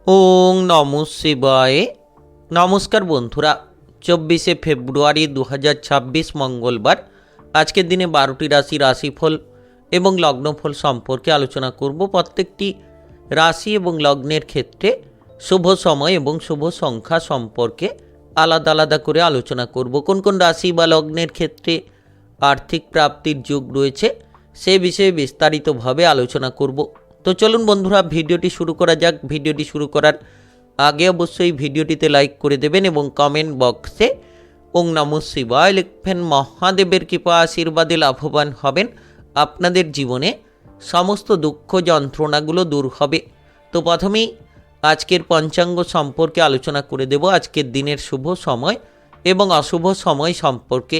ওং নমঃ শিবায়। নমস্কার বন্ধুরা, 24শে ফেব্রুয়ারি 2026 মঙ্গলবার। আজকের দিনে 12টি রাশিফল এবং লগ্নফল সম্পর্কে আলোচনা করব। প্রত্যেকটি রাশি এবং লগ্নের ক্ষেত্রে শুভ সময় এবং শুভ সংখ্যা সম্পর্কে আলাদা আলাদা করে আলোচনা করব। কোন কোন রাশি বা লগ্নের ক্ষেত্রে আর্থিক প্রাপ্তির যোগ রয়েছে সে বিষয়ে বিস্তারিতভাবে আলোচনা করব। তো চলুন বন্ধুরা, ভিডিওটি শুরু করা যাক। ভিডিওটি শুরু করার আগে অবশ্যই ভিডিওটিতে লাইক করে দেবেন এবং কমেন্ট বক্সে ওং নমঃ শিবায় লিখবেন। মহাদেবের কৃপা আশীর্বাদে লাভবান হবেন। আপনাদের জীবনে সমস্ত দুঃখ যন্ত্রণাগুলো দূর হবে। তো প্রথমেই আজকের পঞ্চাঙ্গ সম্পর্কে আলোচনা করে দেব, আজকের দিনের শুভ সময় এবং অশুভ সময় সম্পর্কে।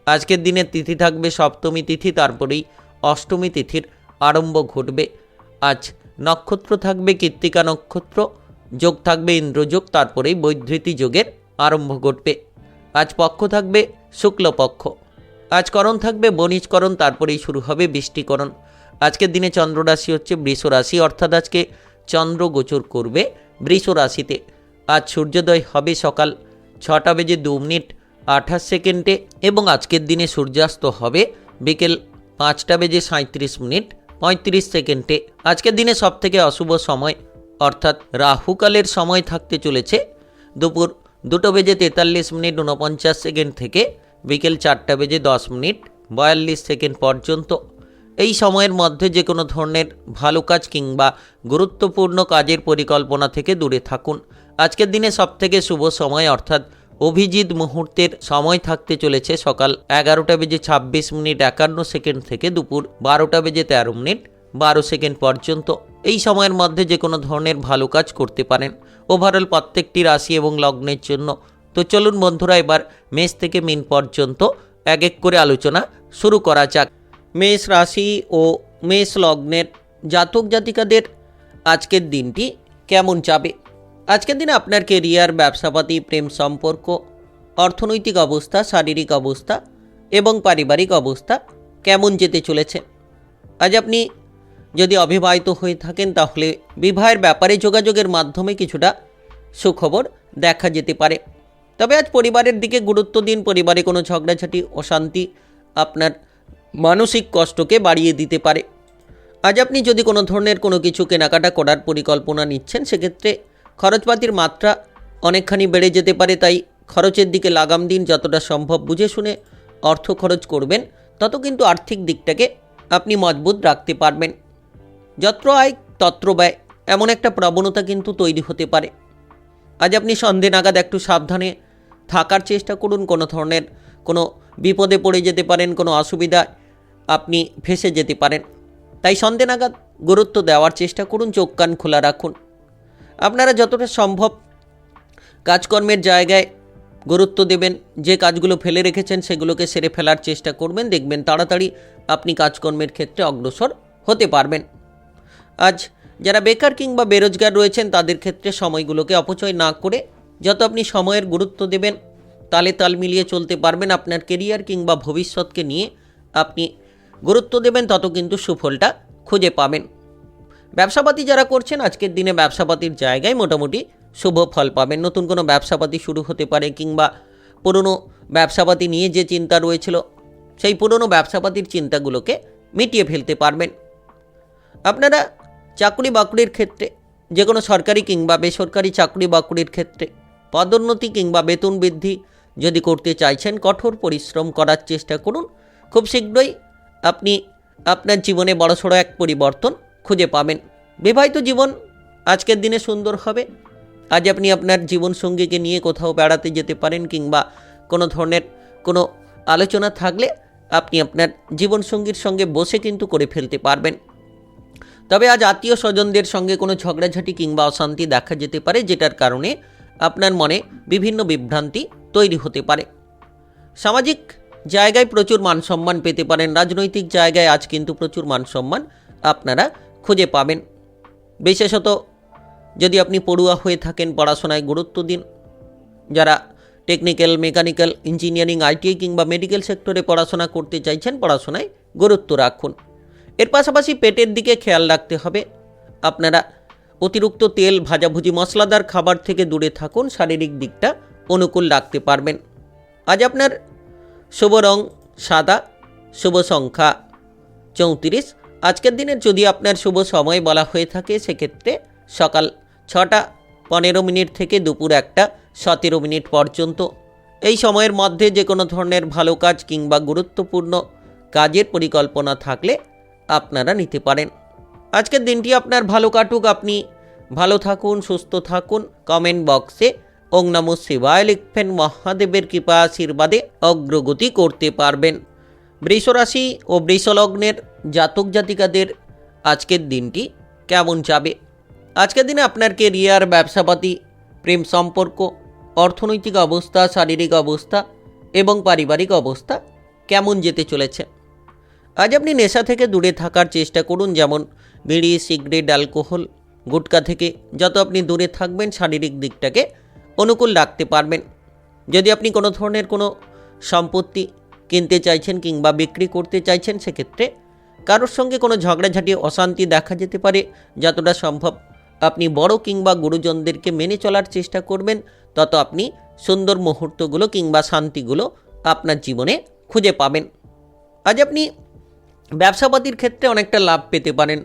আজকের দিনের তিথি থাকবে সপ্তমী তিথি, তারপরেই অষ্টমী তিথির আরম্ভ ঘটবে। আজ নক্ষত্র থাকবে কৃত্তিকা নক্ষত্র, যোগ থাকবে ইন্দ্রযোগ, তারপরেই বৈধৃতি যোগের আরম্ভ ঘটবে। আজ পক্ষ থাকবে শুক্লপক্ষ। আজ করণ থাকবে বণিজকরণ, তারপরেই শুরু হবে বৃষ্টিকরণ। আজকের দিনে চন্দ্র রাশি হচ্ছে বৃষ রাশি, অর্থাৎ আজকে চন্দ্র গোচর করবে বৃষ রাশিতে। আজ সূর্যোদয় হবে সকাল 6:02:28 এবং আজকের দিনে সূর্যাস্ত হবে বিকেল 5:37:35। আজকের দিনে সবথেকে অশুভ সময় অর্থাৎ রাহুকালের সময় থাকতে চলেছে দুপুর 2:43:49 থেকে বিকেল 4:10:42 পর্যন্ত। এই সময়ের মধ্যে যে কোনো ধরনের ভালো কাজ কিংবা গুরুত্বপূর্ণ কাজের পরিকল্পনা থেকে দূরে থাকুন। আজকের দিনে সবথেকে শুভ সময় অর্থাৎ অভিজিৎ মুহূর্তের সময় থাকতে চলেছে সকাল 11:26:51 থেকে দুপুর 12:13:12 পর্যন্ত। এই সময়ের মধ্যে যে কোনো ধরনের ভালো কাজ করতে পারেন ওভারঅল প্রত্যেকটি রাশি এবং লগ্নের জন্য। তো চলুন বন্ধুরা, এবার মেষ থেকে মীন পর্যন্ত এক এক করে আলোচনা শুরু করা যাক। মেষ রাশি ও মেষ লগ্নের জাতক জাতিকাদের আজকের দিনটি কেমন যাবে? আজকের দিনে আপনার কেরিয়ার, ব্যবসাপাতি, প্রেম সম্পর্ক, অর্থনৈতিক অবস্থা, শারীরিক অবস্থা এবং পারিবারিক অবস্থা কেমন যেতে চলেছে? আজ আপনি যদি অবিবাহিত হয়ে থাকেন তাহলে বিবাহের ব্যাপারে যোগাযোগের মাধ্যমে কিছুটা সুখবর দেখা যেতে পারে। তবে আজ পরিবারের দিকে গুরুত্ব দিন। পরিবারে কোনো ঝগড়াঝাটি, অশান্তি আপনার মানসিক কষ্টকে বাড়িয়ে দিতে পারে। আজ আপনি যদি কোনো ধরনের কোনো কিছু কেনাকাটা করার পরিকল্পনা নিচ্ছেন সেক্ষেত্রে খরচপাতির মাত্রা অনেকখানি বেড়ে যেতে পারে, তাই খরচের দিকে লাগাম দিন। যতটা সম্ভব বুঝে শুনে অর্থ খরচ করবেন, তত কিন্তু আর্থিক দিকটাকে আপনি মজবুত রাখতে পারবেন। যত্র আয় তত্র ব্যয়, এমন একটা প্রবণতা কিন্তু তৈরি হতে পারে। আজ আপনি সন্ধে নাগাদ একটু সাবধানে থাকার চেষ্টা করুন। কোনো ধরনের কোনো বিপদে পড়ে যেতে পারেন, কোনো অসুবিধায় আপনি ফেঁসে যেতে পারেন, তাই সন্ধে নাগাদ গুরুত্ব দেওয়ার চেষ্টা করুন। চোখ কান খোলা রাখুন। আপনারা যতটা সম্ভব কাজকর্মের জায়গায় গুরুত্ব দেবেন। যে কাজগুলো ফেলে রেখেছেন সেগুলোকে সেরে ফেলার চেষ্টা করবেন। দেখবেন তাড়াতাড়ি আপনি কাজকর্মের ক্ষেত্রে অগ্রসর হতে পারবেন। আজ যারা বেকার কিংবা বেরোজগার রয়েছেন তাদের ক্ষেত্রে সময়গুলোকে অপচয় না করে যত আপনি সময়ের গুরুত্ব দেবেন, তালে তাল মিলিয়ে চলতে পারবেন। আপনার কেরিয়ার কিংবা ভবিষ্যৎকে নিয়ে আপনি গুরুত্ব দেবেন, তত কিন্তু সুফলটা খুঁজে পাবেন। ব্যবসাপাতি যারা করছেন আজকের দিনে ব্যবসাপাতির জায়গায় মোটামুটি শুভ ফল পাবেন। নতুন কোনো ব্যবসাপাতি শুরু হতে পারে কিংবা পুরনো ব্যবসাপাতি নিয়ে যে চিন্তা রয়েছিল সেই পুরনো ব্যবসাপাতির চিন্তাগুলোকে মিটিয়ে ফেলতে পারবেন। আপনারা চাকরি বাকরির ক্ষেত্রে যে কোনো সরকারি কিংবা বেসরকারি চাকরি বাকরির ক্ষেত্রে পদোন্নতি কিংবা বেতন বৃদ্ধি যদি করতে চাইছেন, কঠোর পরিশ্রম করার চেষ্টা করুন। খুব শীঘ্রই আপনি আপনার জীবনে বড়সড় এক পরিবর্তন খুঁজে পাবেন। বিবাহিত জীবন আজকের দিনে সুন্দর হবে। আজ আপনি আপনার জীবনসঙ্গীকে নিয়ে কোথাও বেড়াতে যেতে পারেন কিংবা কোনো ধরনের কোনো আলোচনা থাকলে আপনি আপনার জীবনসঙ্গীর সঙ্গে বসে কিন্তু করে ফেলতে পারবেন। তবে আজ আত্মীয় স্বজনদের সঙ্গে কোনো ঝগড়াঝাটি কিংবা অশান্তি দেখা যেতে পারে, যেটার কারণে আপনার মনে বিভিন্ন বিভ্রান্তি তৈরি হতে পারে। সামাজিক জায়গায় প্রচুর মানসম্মান পেতে পারেন। রাজনৈতিক জায়গায় আজ কিন্তু প্রচুর মানসম্মান আপনারা খুঁজে পাবেন। বিশেষত যদি আপনি পড়ুয়া হয়ে থাকেন পড়াশোনায় গুরুত্ব দিন। যারা টেকনিক্যাল, মেকানিক্যাল, ইঞ্জিনিয়ারিং, আইটিআই কিংবা মেডিকেল সেক্টরে পড়াশোনা করতে চাইছেন পড়াশোনায় গুরুত্ব রাখুন। এর পাশাপাশি পেটের দিকে খেয়াল রাখতে হবে। আপনারা অতিরিক্ত তেল, ভাজাভুজি, মশলাদার খাবার থেকে দূরে থাকুন, শারীরিক দিকটা অনুকূল রাখতে পারবেন। আজ আপনার শুভ রং সাদা, শুভ সংখ্যা 34। আজকের দিনের যদি আপনার শুভ সময় বলা হয়ে থাকে সেক্ষেত্রে সকাল 6টা 15 থেকে দুপুর 1টা 17 পর্যন্ত। এই সময়ের মধ্যে যে কোনো ধরনের ভালো কাজ কিংবা গুরুত্বপূর্ণ কাজের পরিকল্পনা থাকলে আপনারা নিতে পারেন। আজকের দিনটি আপনার ভালো কাটুক, আপনি ভালো থাকুন, সুস্থ থাকুন। কমেন্ট বক্সে ওং নমঃ শিবায় লিখবেন, মহাদেবের কৃপা আশীর্বাদে অগ্রগতি করতে পারবেন। বৃষরাশি ও বৃষলগ্নের জাতক জাতিকাদের আজকের দিনটি কেমন যাবে? আজকের দিনে আপনার কেরিয়ার, ব্যবসাপাতি, প্রেম সম্পর্ক, অর্থনৈতিক অবস্থা, শারীরিক অবস্থা এবং পারিবারিক অবস্থা কেমন যেতে চলেছে? আজ আপনি নেশা থেকে দূরে থাকার চেষ্টা করুন, যেমন বিড়ি, সিগারেট, অ্যালকোহল, গুটখা থেকে যত আপনি দূরে থাকবেন শারীরিক দিকটাকে অনুকূল রাখতে পারবেন। যদি আপনি কোনো ধরনের কোনো সম্পত্তি কিনতে চাইছেন কিংবা বিক্রি করতে চাইছেন সেক্ষেত্রে কারোর সঙ্গে কোনো ঝগড়াঝাটি, অশান্তি দেখা যেতে পারে। যতটা সম্ভব আপনি বড় কিংবা গুরুজনদেরকে মেনে চলার চেষ্টা করবেন, তত আপনি সুন্দর মুহূর্তগুলো কিংবা শান্তিগুলো আপনার জীবনে খুঁজে পাবেন। আজ আপনি ব্যবসাপাতির ক্ষেত্রে অনেকটা লাভ পেতে পারেন।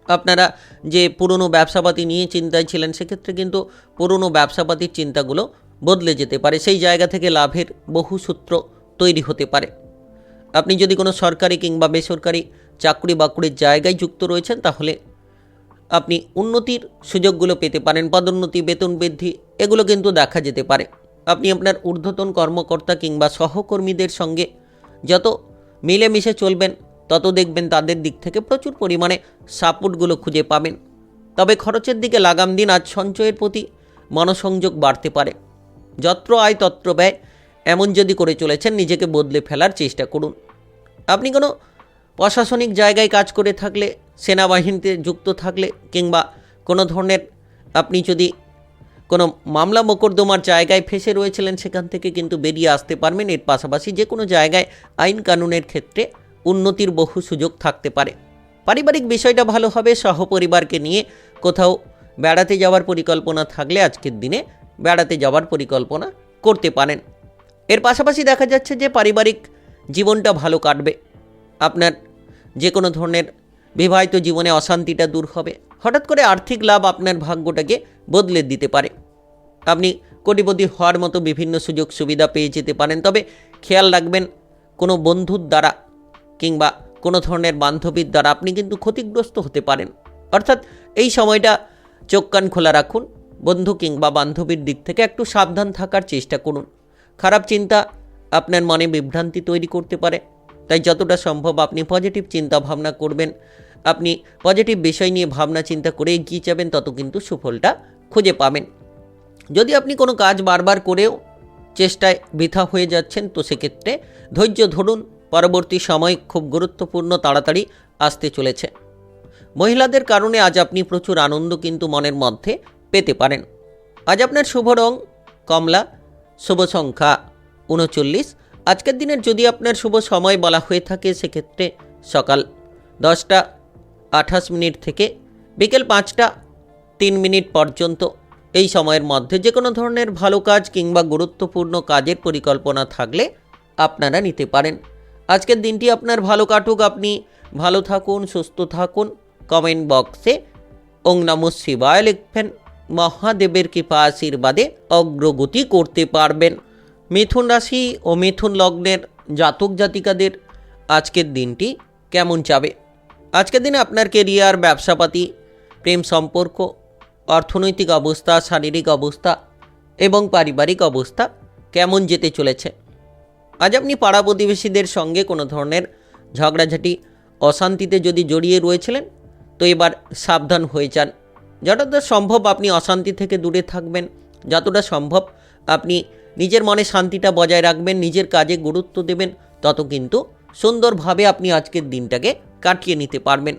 আপনারা যে পুরনো ব্যবসাপাতি নিয়ে চিন্তায় ছিলেন সেক্ষেত্রে কিন্তু পুরনো ব্যবসাপাতির চিন্তাগুলো বদলে যেতে পারে। সেই জায়গা থেকে লাভের বহু সূত্র তৈরি হতে পারে। আপনি যদি কোনো সরকারি কিংবা বেসরকারি চাকরি বাকরির জায়গায় যুক্ত রয়েছেন তাহলে আপনি উন্নতির সুযোগগুলো পেতে পারেন। পদোন্নতি, বেতন বৃদ্ধি এগুলো কিন্তু দেখা যেতে পারে। আপনি আপনার ঊর্ধ্বতন কর্মকর্তা কিংবা সহকর্মীদের সঙ্গে যত মিলেমিশে চলবেন তত দেখবেন তাদের দিক থেকে প্রচুর পরিমাণে সাপোর্টগুলো খুঁজে পাবেন। তবে খরচের দিকে লাগাম দিন। আজ সঞ্চয়ের প্রতি মনোসংযোগ বাড়তে পারে। যত্র আয় তত্র ব্যয়, এমন যদি করে চলেছেন নিজেকে বদলে ফেলার চেষ্টা করুন। আপনি কোনো প্রশাসনিক জায়গায় কাজ করে থাকলে, সেনাবাহিনীতে যুক্ত থাকলে কিংবা কোনো ধরনের আপনি যদি কোনো মামলা মোকদ্দমার জায়গায় ফেসে রয়েছিলেন সেখান থেকে কিন্তু বেরিয়ে আসতে পারবেন। এর পাশাপাশি যে কোনো জায়গায় আইন কানুনের ক্ষেত্রে উন্নতির বহু সুযোগ থাকতে পারে। পারিবারিক বিষয়টা ভালো হবে। সহপরিবারকে নিয়ে কোথাও বেড়াতে যাওয়ার পরিকল্পনা থাকলে আজকের দিনে বেড়াতে যাওয়ার পরিকল্পনা করতে পারেন। এর পাশাপাশি দেখা যাচ্ছে যে পারিবারিক জীবনটা ভালো কাটবে। আপনার যে কোনো ধরনের বিবাহিত জীবনে অশান্তিটা দূর হবে। হঠাৎ করে আর্থিক লাভ আপনার ভাগ্যটাকে বদলে দিতে পারে। আপনি কোটিপতি হওয়ার মতো বিভিন্ন সুযোগ সুবিধা পেয়ে যেতে পারেন। তবে খেয়াল রাখবেন, কোনো বন্ধুর দ্বারা কিংবা কোনো ধরনের বান্ধবীর দ্বারা আপনি কিন্তু ক্ষতিগ্রস্ত হতে পারেন। অর্থাৎ এই সময়টা চোখ কান খোলা রাখুন। বন্ধু কিংবা বান্ধবীর দিক থেকে একটু সাবধান থাকার চেষ্টা করুন। খারাপ চিন্তা আপনার মনে বিভ্রান্তি তৈরি করতে পারে। তাই যতটা সম্ভব আপনি পজিটিভ চিন্তা ভাবনা করবেন। আপনি পজিটিভ বিষয় নিয়ে ভাবনা চিন্তা করে এগিয়ে যাবেন, তত কিন্তু সুফলটা খুঁজে পাবেন। যদি আপনি কোনো কাজ বারবার করেও চেষ্টায় বৃথা হয়ে যাচ্ছেন তো সেক্ষেত্রে ধৈর্য ধরুন। পরবর্তী সময় খুব গুরুত্বপূর্ণ তাড়াতাড়ি আসতে চলেছে। মহিলাদের কারণে আজ আপনি প্রচুর আনন্দ কিন্তু মনের মধ্যে পেতে পারেন। আজ আপনার শুভ রং কমলা, শুভ সংখ্যা 39। আজকের দিনের যদি আপনার শুভ সময় বলা হয়ে থাকে সেক্ষেত্রে সকাল 10টা 28 থেকে বিকেল 5টা 3 পর্যন্ত। এই সময়ের মধ্যে যে কোনো ধরনের ভালো কাজ কিংবা গুরুত্বপূর্ণ কাজের পরিকল্পনা থাকলে আপনারা নিতে পারেন। আজকের দিনটি আপনার ভালো কাটুক, আপনি ভালো থাকুন, সুস্থ থাকুন। কমেন্ট বক্সে ওং নমঃ শিবায় লিখবেন, মহাদেবের কৃপা আশীর্বাদে অগ্রগতি করতে পারবেন। মিথুন রাশি ও মিথুন লগ্নের জাতক জাতিকাদের আজকের দিনটি কেমন যাবে? আজকের দিনে আপনার কেরিয়ার, ব্যবসাপাতি, প্রেম সম্পর্ক, অর্থনৈতিক অবস্থা, শারীরিক অবস্থা এবং পারিবারিক অবস্থা কেমন যেতে চলেছে? আজ আপনি পাড়া প্রতিবেশীদের সঙ্গে কোনো ধরনের ঝগড়াঝাটি, অশান্তিতে যদি জড়িয়ে রয়েছিলেন তো এবার সাবধান হয়ে যান। যতটা সম্ভব আপনি অশান্তি থেকে দূরে থাকবেন। যতটা সম্ভব আপনি নিজের মনে শান্তিটা বজায় রাখবেন, নিজের কাজে গুরুত্ব দেবেন, তত কিন্তু সুন্দরভাবে আপনি আজকের দিনটাকে কাটিয়ে নিতে পারবেন।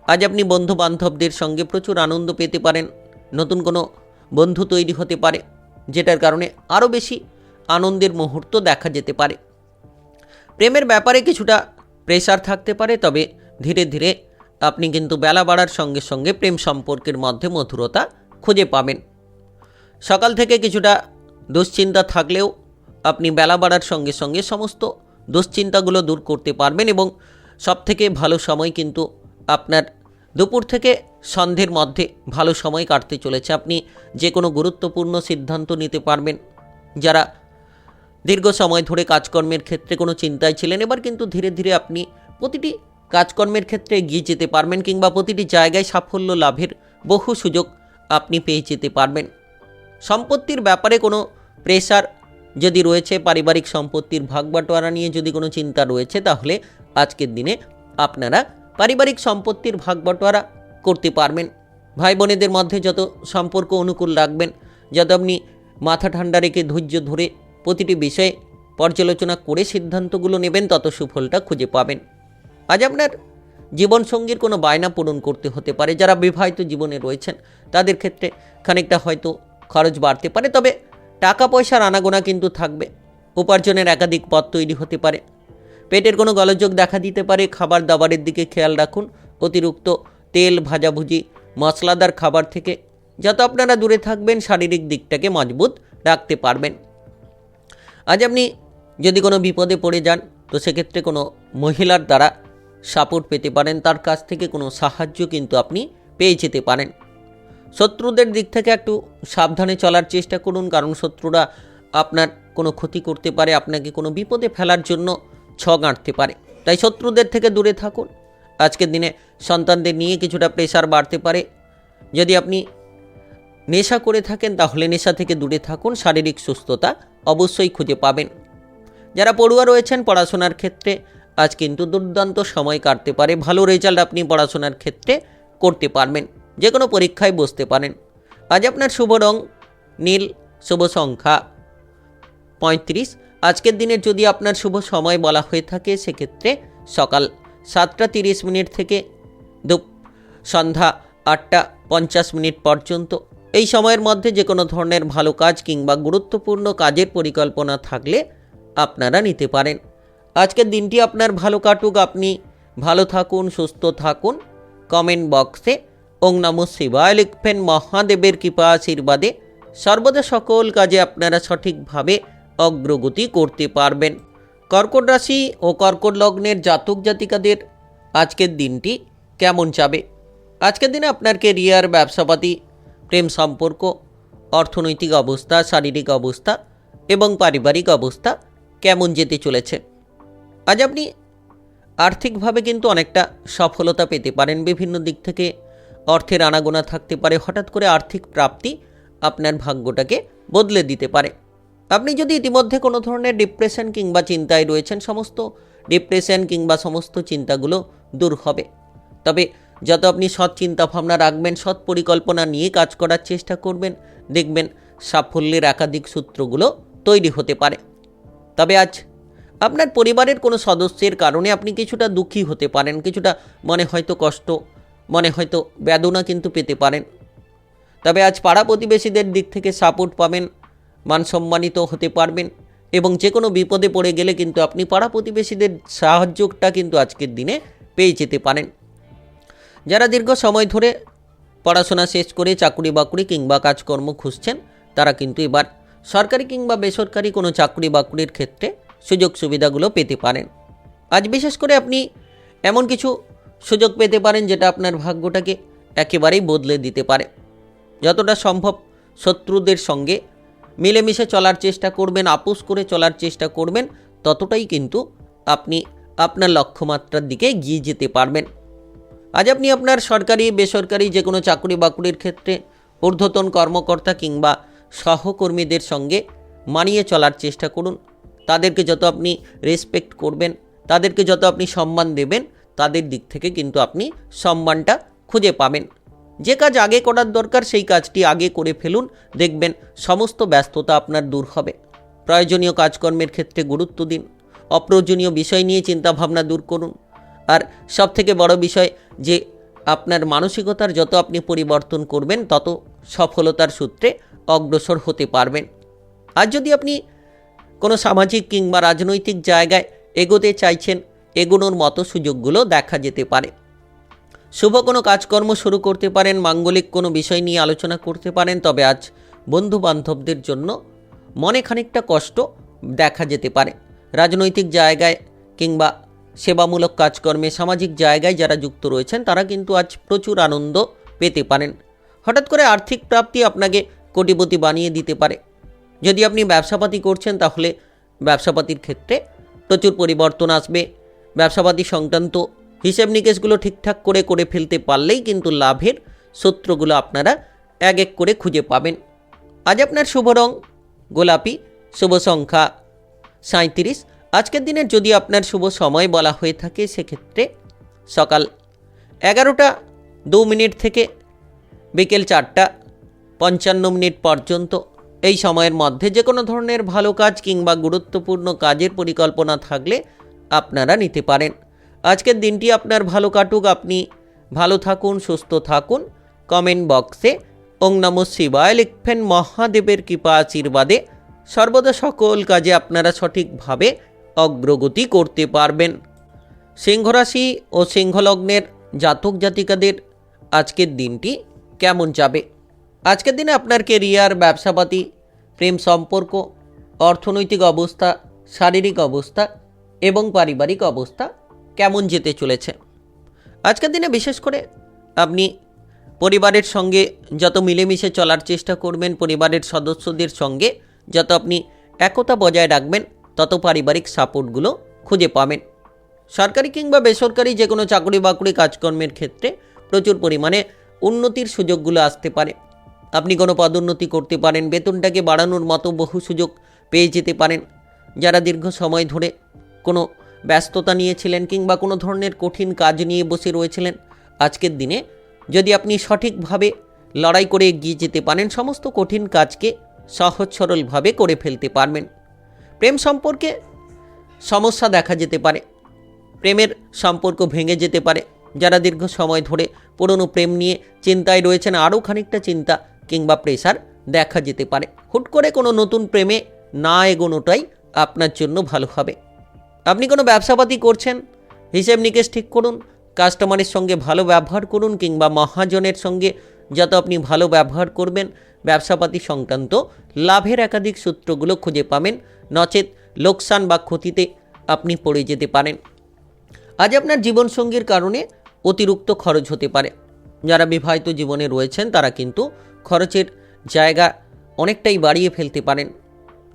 আজ আপনি বন্ধু বান্ধবদের সঙ্গে প্রচুর আনন্দ পেতে পারেন। নতুন কোনো বন্ধু তৈরি হতে পারে, যেটার কারণে আরও বেশি আনন্দের মুহূর্ত দেখা যেতে পারে। প্রেমের ব্যাপারে কিছুটা প্রেসার থাকতে পারে, তবে ধীরে ধীরে আপনি কিন্তু বেলা বাড়ার সঙ্গে সঙ্গে প্রেম সম্পর্কের মধ্যে মধুরতা খুঁজে পাবেন। সকাল থেকে কিছুটা দুশ্চিন্তা থাকলেও আপনি বেলা বাড়ার সঙ্গে সঙ্গে সমস্ত দুশ্চিন্তাগুলো দূর করতে পারবেন এবং সবথেকে ভালো সময় কিন্তু আপনার দুপুর থেকে সন্ধ্যের মধ্যে ভালো সময় কাটতে চলেছে। আপনি যে কোনো গুরুত্বপূর্ণ সিদ্ধান্ত নিতে পারবেন। যারা দীর্ঘ সময় ধরে কাজকর্মের ক্ষেত্রে কোনো চিন্তায় ছিলেন, এবার কিন্তু ধীরে ধীরে আপনি প্রতিটি কাজকর্মের ক্ষেত্রে এগিয়ে যেতে পারবেন কিংবা প্রতিটি জায়গায় সাফল্য লাভের বহু সুযোগ আপনি পেয়ে যেতে পারবেন। সম্পত্তির ব্যাপারে কোনো প্রেশার যদি রয়েছে, পারিবারিক সম্পত্তির ভাগ বাটোয়ারা নিয়ে যদি কোনো চিন্তা রয়েছে, তাহলে আজকের দিনে আপনারা পারিবারিক সম্পত্তির ভাগ বাটোয়ারা করতে পারবেন। ভাই বোনেদের মধ্যে যত সম্পর্ক অনুকূল রাখবেন, যত আপনি মাথা ঠান্ডা রেখে ধৈর্য ধরে প্রতিটি বিষয়ে পর্যালোচনা করে সিদ্ধান্তগুলো নেবেন, তত সুফলটা খুঁজে পাবেন। আজ আপনার জীবনসঙ্গীর কোনো বায়না পূরণ করতে হতে পারে। যারা বিবাহিত জীবনে রয়েছেন তাদের ক্ষেত্রে খানিকটা হয়তো খরচ বাড়তে পারে, তবে টাকা পয়সার আনাগোনা কিন্তু থাকবে। উপার্জনের একাধিক পথ তৈরি হতে পারে। পেটের কোনো গোলযোগ দেখা দিতে পারে। খাবার দাবারের দিকে খেয়াল রাখুন। অতিরিক্ত তেল, ভাজাভুজি, মশলাদার খাবার থেকে যত আপনারা দূরে থাকবেন, শারীরিক দিকটাকে মজবুত রাখতে পারবেন। আজ আপনি যদি কোনো বিপদে পড়ে যান, তো সেক্ষেত্রে কোনো মহিলার দ্বারা সাপোর্ট পেতে পারেন। তার কাছ থেকে কোনো সাহায্য কিন্তু আপনি পেয়ে যেতে পারেন। শত্রুদের দিক থেকে একটু সাবধানে চলার চেষ্টা করুন, কারণ শত্রুরা আপনার কোনো ক্ষতি করতে পারে, আপনাকে কোনো বিপদে ফেলার জন্য ছক আঁটতে পারে। তাই শত্রুদের থেকে দূরে থাকুন। আজকের দিনে সন্তানদের নিয়ে কিছুটা প্রেশার বাড়তে পারে। যদি আপনি নেশা করে থাকেন, তাহলে নেশা থেকে দূরে থাকুন। শারীরিক সুস্থতা অবশ্যই খুঁজে পাবেন। যারা পড়ুয়া রয়েছেন, পড়াশোনার ক্ষেত্রে আজ কিন্তু দুর্দান্ত সময় কাটতে পারে। ভালো রেজাল্ট আপনি পড়াশোনার ক্ষেত্রে করতে পারবেন। যে কোনো পরীক্ষায় বসতে পারেন। আজ আপনার শুভ রং নীল, শুভ সংখ্যা 35। আজকের দিনের যদি আপনার শুভ সময় বলা হয়ে থাকে, সেক্ষেত্রে সকাল 7টা 30 থেকে সন্ধ্যা 8টা 50 পর্যন্ত। এই সময়ের মধ্যে যে কোনো ধরনের ভালো কাজ কিংবা গুরুত্বপূর্ণ কাজের পরিকল্পনা থাকলে আপনারা নিতে পারেন। আজকের দিনটি আপনার ভালো কাটুক। আপনি ভালো থাকুন, সুস্থ থাকুন। কমেন্ট বক্সে ওং নমঃ শিবায় লিখবেন। মহাদেবের কৃপা আশীর্বাদে সর্বদা সকল কাজে আপনারা সঠিকভাবে অগ্রগতি করতে পারবেন। কর্কট রাশি ও কর্কট লগ্নের জাতক জাতিকাদের আজকের দিনটি কেমন যাবে? আজকের দিনে আপনার কেরিয়ার, ব্যবসাপাতি, প্রেম সম্পর্ক, অর্থনৈতিক অবস্থা, শারীরিক অবস্থা এবং পারিবারিক অবস্থা কেমন যেতে চলেছে? আজ আপনি আর্থিকভাবে কিন্তু অনেকটা সফলতা পেতে পারেন। বিভিন্ন দিক থেকে অর্থের আনাগোনা থাকতে পারে। হঠাৎ করে আর্থিক প্রাপ্তি আপনার ভাগ্যটাকে বদলে দিতে পারে। আপনি যদি ইতিমধ্যে কোনো ধরনের ডিপ্রেশন কিংবা চিন্তায় রয়েছেন, সমস্ত ডিপ্রেশন কিংবা সমস্ত চিন্তাগুলো দূর হবে। তবে যত আপনি সৎ চিন্তা ভাবনা রাখবেন, সৎ পরিকল্পনা নিয়ে কাজ করার চেষ্টা করবেন, দেখবেন সাফল্যের একাধিক সূত্রগুলো তৈরি হতে পারে। তবে আজ আপনার পরিবারের কোনো সদস্যের কারণে আপনি কিছুটা দুঃখী হতে পারেন। কিছুটা মনে হয়তো কষ্ট, মনে হয়তো বেদনা কিন্তু পেতে পারেন। তবে আজ পাড়া প্রতিবেশীদের দিক থেকে সাপোর্ট পাবেন, মান সম্মানিত হতে পারবেন এবং যে কোনো বিপদে পড়ে গেলে কিন্তু আপনি পাড়া প্রতিবেশীদের সাহায্যটা কিন্তু আজকের দিনে পেয়ে যেতে পারেন। যারা দীর্ঘ সময় ধরে পড়াশোনা শেষ করে চাকরি বাকরি কিংবা কাজকর্ম খুঁজছেন, তারা কিন্তু এবার সরকারি কিংবা বেসরকারি কোনো চাকরি বাকরির ক্ষেত্রে সুযোগ সুবিধাগুলো পেতে পারেন। আজ বিশেষ করে আপনি এমন কিছু সুযোগ পেতে পারেন যেটা আপনার ভাগ্যটাকে একেবারেই বদলে দিতে পারে। যতটা সম্ভব শত্রুদের সঙ্গে মিলেমিশে চলার চেষ্টা করবেন, আপোষ করে চলার চেষ্টা করবেন, ততটাই কিন্তু আপনি আপনার লক্ষ্যমাত্রার দিকে এগিয়ে যেতে পারবেন। আজ আপনি আপনার সরকারি বেসরকারি যে কোনো চাকরি বাকরির ক্ষেত্রে ঊর্ধ্বতন কর্মকর্তা কিংবা সহকর্মীদের সঙ্গে মানিয়ে চলার চেষ্টা করুন। তাদেরকে যত আপনি রেসপেক্ট করবেন, তাদেরকে যত আপনি সম্মান দেবেন, তাদের দিক থেকে কিন্তু আপনি সম্মানটা খুঁজে পাবেন। যে কাজ আগে করার দরকার সেই কাজটি আগে করে ফেলুন, দেখবেন সমস্ত ব্যস্ততা আপনার দূর হবে। প্রয়োজনীয় কাজকর্মের ক্ষেত্রে গুরুত্ব দিন। অপ্রয়োজনীয় বিষয় নিয়ে চিন্তাভাবনা দূর করুন। আর সবথেকে বড় বিষয় যে আপনার মানসিকতার যত আপনি পরিবর্তন করবেন, তত সফলতার সূত্রে অগ্রসর হতে পারবেন। আর যদি আপনি কোনো সামাজিক কিংবা রাজনৈতিক জায়গায় এগোতে চাইছেন, এগোনোর মতো সুযোগগুলো দেখা যেতে পারে। শুভ কোনো কাজকর্ম শুরু করতে পারেন, মাঙ্গলিক কোনো বিষয় নিয়ে আলোচনা করতে পারেন। তবে আজ বন্ধু বান্ধবদের জন্য মনে খানিকটা কষ্ট দেখা যেতে পারে। রাজনৈতিক জায়গায় কিংবা সেবামূলক কাজকর্মে সামাজিক জায়গায় যারা যুক্ত রয়েছেন তারা কিন্তু আজ প্রচুর আনন্দ পেতে পারেন। হঠাৎ করে আর্থিক প্রাপ্তি আপনাকে কোটিপতি বানিয়ে দিতে পারে। যদি আপনি ব্যবসাপাতি করছেন তাহলে ব্যবসাপাতির ক্ষেত্রে প্রচুর পরিবর্তন আসবে। ব্যবসাপাতি সংক্রান্ত হিসেব নিকেশগুলো ঠিকঠাক করে ফেলতে পারলেই কিন্তু লাভের সূত্রগুলো আপনারা এক এক করে খুঁজে পাবেন। আজ আপনার শুভ রং গোলাপি, শুভ সংখ্যা 37। আজকের দিনের যদি আপনার শুভ সময় বলা হয়ে থাকে সেক্ষেত্রে সকাল 11:02 থেকে বিকেল 4:55 পর্যন্ত। এই সময়ের মধ্যে যে কোনো ধরনের ভালো কাজ কিংবা গুরুত্বপূর্ণ কাজের পরিকল্পনা থাকলে আপনারা নিতে পারেন। আজকের দিনটি আপনার ভালো কাটুক, আপনি ভালো থাকুন, সুস্থ থাকুন। কমেন্ট বক্সে ওং নমঃ শিবায় লিখবেন। মহাদেবের কৃপা আশীর্বাদে সর্বদা সকল কাজে আপনারা সঠিকভাবে অগ্রগতি করতে পারবেন। সিংহ রাশি ও সিংহলগ্নের জাতক জাতিকাদের আজকের দিনটি কেমন যাবে? আজকের দিনে আপনার কেরিয়ার, ব্যবসাপাতি, প্রেম সম্পর্ক, অর্থনৈতিক অবস্থা, শারীরিক অবস্থা এবং পারিবারিক অবস্থা কেমন যেতে চলেছে? আজকের দিনে বিশেষ করে আপনি পরিবারের সঙ্গে যত মিলেমিশে চলার চেষ্টা করবেন, পরিবারের সদস্যদের সঙ্গে যত আপনি একতা বজায় রাখবেন, তত পারিবারিক সাপোর্টগুলো খুঁজে পাবেন। সরকারি কিংবা বেসরকারি যে কোনো চাকরি বাকরি কাজকর্মের ক্ষেত্রে প্রচুর পরিমাণে উন্নতির সুযোগগুলো আসতে পারে। আপনি কোনো পদোন্নতি করতে পারেন, বেতনটাকে বাড়ানোর মতো বহু সুযোগ পেয়ে যেতে পারেন। যারা দীর্ঘ সময় ধরে কোনো ব্যস্ততা নিয়েছিলেন কিংবা কোনো ধরনের কঠিন কাজ নিয়ে বসে রয়েছিলেন, আজকের দিনে যদি আপনি সঠিকভাবে লড়াই করে এগিয়ে যেতে পারেন, সমস্ত কঠিন কাজকে সহজ সরলভাবে করে ফেলতে পারবেন। প্রেম সম্পর্কে সমস্যা দেখা যেতে পারে, প্রেমের সম্পর্ক ভেঙে যেতে পারে। যারা দীর্ঘ সময় ধরে পুরনো প্রেম নিয়ে চিন্তায় রয়েছেন, আরও খানিকটা চিন্তা কিংবা প্রেসার দেখা যেতে পারে। হুট করে কোনো নতুন প্রেমে না এগোনোটাই আপনার জন্য ভালো হবে। আপনি কোনো ব্যবসাপাতি করছেন, হিসেব নিকেশ ঠিক করুন, কাস্টমারের সঙ্গে ভালো ব্যবহার করুন কিংবা মহাজনের সঙ্গে যত আপনি ভালো ব্যবহার করবেন, ব্যবসাপাতি সংক্রান্ত লাভের একাধিক সূত্রগুলো খুঁজে পাবেন। নচেত লোকসান বা ক্ষতিতে আপনি পড়ে যেতে পারেন। আজ আপনার জীবনসঙ্গীর কারণে অতিরিক্ত খরচ হতে পারে। যারা বিবাহিত জীবনে রয়েছেন তারা কিন্তু খরচের জায়গা অনেকটাই বাড়িয়ে ফেলতে পারেন,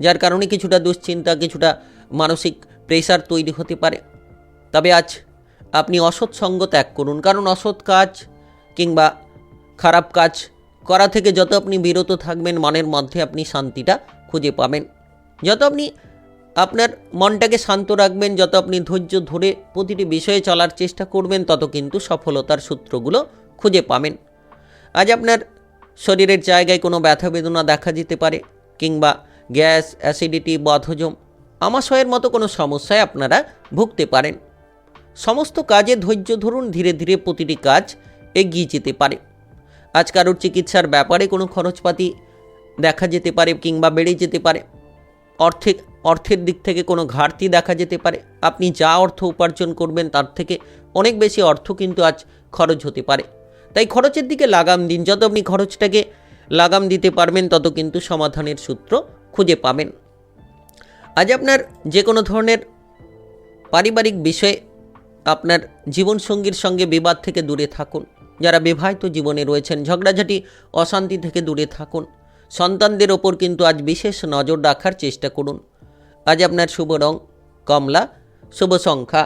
যার কারণে কিছুটা দুশ্চিন্তা, কিছুটা মানসিক প্রেসার তৈরি হতে পারে। তবে আজ আপনি অসৎ সঙ্গ ত্যাগ করুন, কারণ অসৎ কাজ কিংবা খারাপ কাজ করা থেকে যত আপনি বিরত থাকবেন, মনের মধ্যে আপনি শান্তিটা খুঁজে পাবেন। যত আপনি আপনার মনটাকে শান্ত রাখবেন, যত আপনি ধৈর্য ধরে প্রতিটি বিষয়ে চলার চেষ্টা করবেন, তত কিন্তু সফলতার সূত্রগুলো খুঁজে পাবেন। আজ আপনার শরীরের জায়গায় কোনো ব্যথা বেদনা দেখা যেতে পারে কিংবা গ্যাস, অ্যাসিডিটি, বদহজম, আমাশয়ের মতো কোনো সমস্যায় আপনারা ভুগতে পারেন। সমস্ত কাজে ধৈর্য ধরুন, ধীরে ধীরে প্রতিটি কাজ এগিয়ে যেতে পারে। আজ কারোর চিকিৎসার ব্যাপারে কোনো খরচপাতি দেখা যেতে পারে কিংবা বেড়ে যেতে পারে। অর্থের দিক থেকে কোনো ঘাটতি দেখা যেতে পারে। আপনি যা অর্থ উপার্জন করবেন তার থেকে অনেক বেশি অর্থ কিন্তু আজ খরচ হতে পারে। তাই খরচের দিকে লাগাম দিন। যত আপনি খরচটাকে লাগাম দিতে পারবেন, তত কিন্তু সমাধানের সূত্র খুঁজে পাবেন। আজ আপনার যে কোনো ধরনের পারিবারিক বিষয়ে আপনার জীবনসঙ্গীর সঙ্গে বিবাদ থেকে দূরে থাকুন। যারা বিবাহিত জীবনে রয়েছেন, ঝগড়াঝাটি, অশান্তি থেকে দূরে থাকুন। সন্তানদের ওপর কিন্তু আজ বিশেষ নজর রাখার চেষ্টা করুন। আজ আপনার শুভ রং কমলা, শুভ সংখ্যা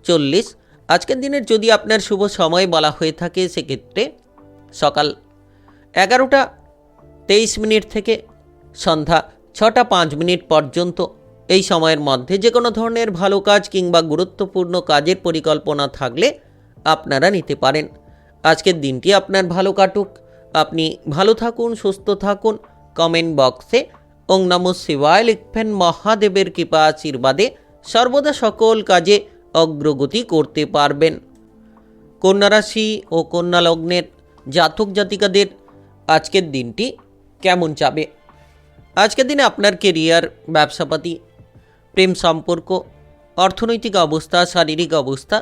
40। আজকের দিনের যদি আপনার শুভ সময় বলা হয়ে থাকে সেক্ষেত্রে সকাল 11:23 থেকে সন্ধ্যা 6:05 পর্যন্ত। এই সময়ের মধ্যে যে কোনো ধরনের ভালো কাজ কিংবা গুরুত্বপূর্ণ কাজের পরিকল্পনা থাকলে আপনারা নিতে পারেন। আজকের দিনটি আপনার ভালো কাটুক, আপনি ভালো থাকুন, সুস্থ থাকুন। কমেন্ট বক্সে ওং নমঃ শিবায় লিখবেন। মহাদেবের কৃপা আশীর্বাদে সর্বদা সকল কাজে অগ্রগতি করতে পারবেন। কন্যা রাশি ও কন্যা লগ্নের জাতক জাতিকাদের আজকের দিনটি কেমন যাবে? আজকের দিনে আপনার কেরিয়ার, ব্যবসাপাতি, প্রেম সম্পর্ক, অর্থনৈতিক অবস্থা, শারীরিক অবস্থা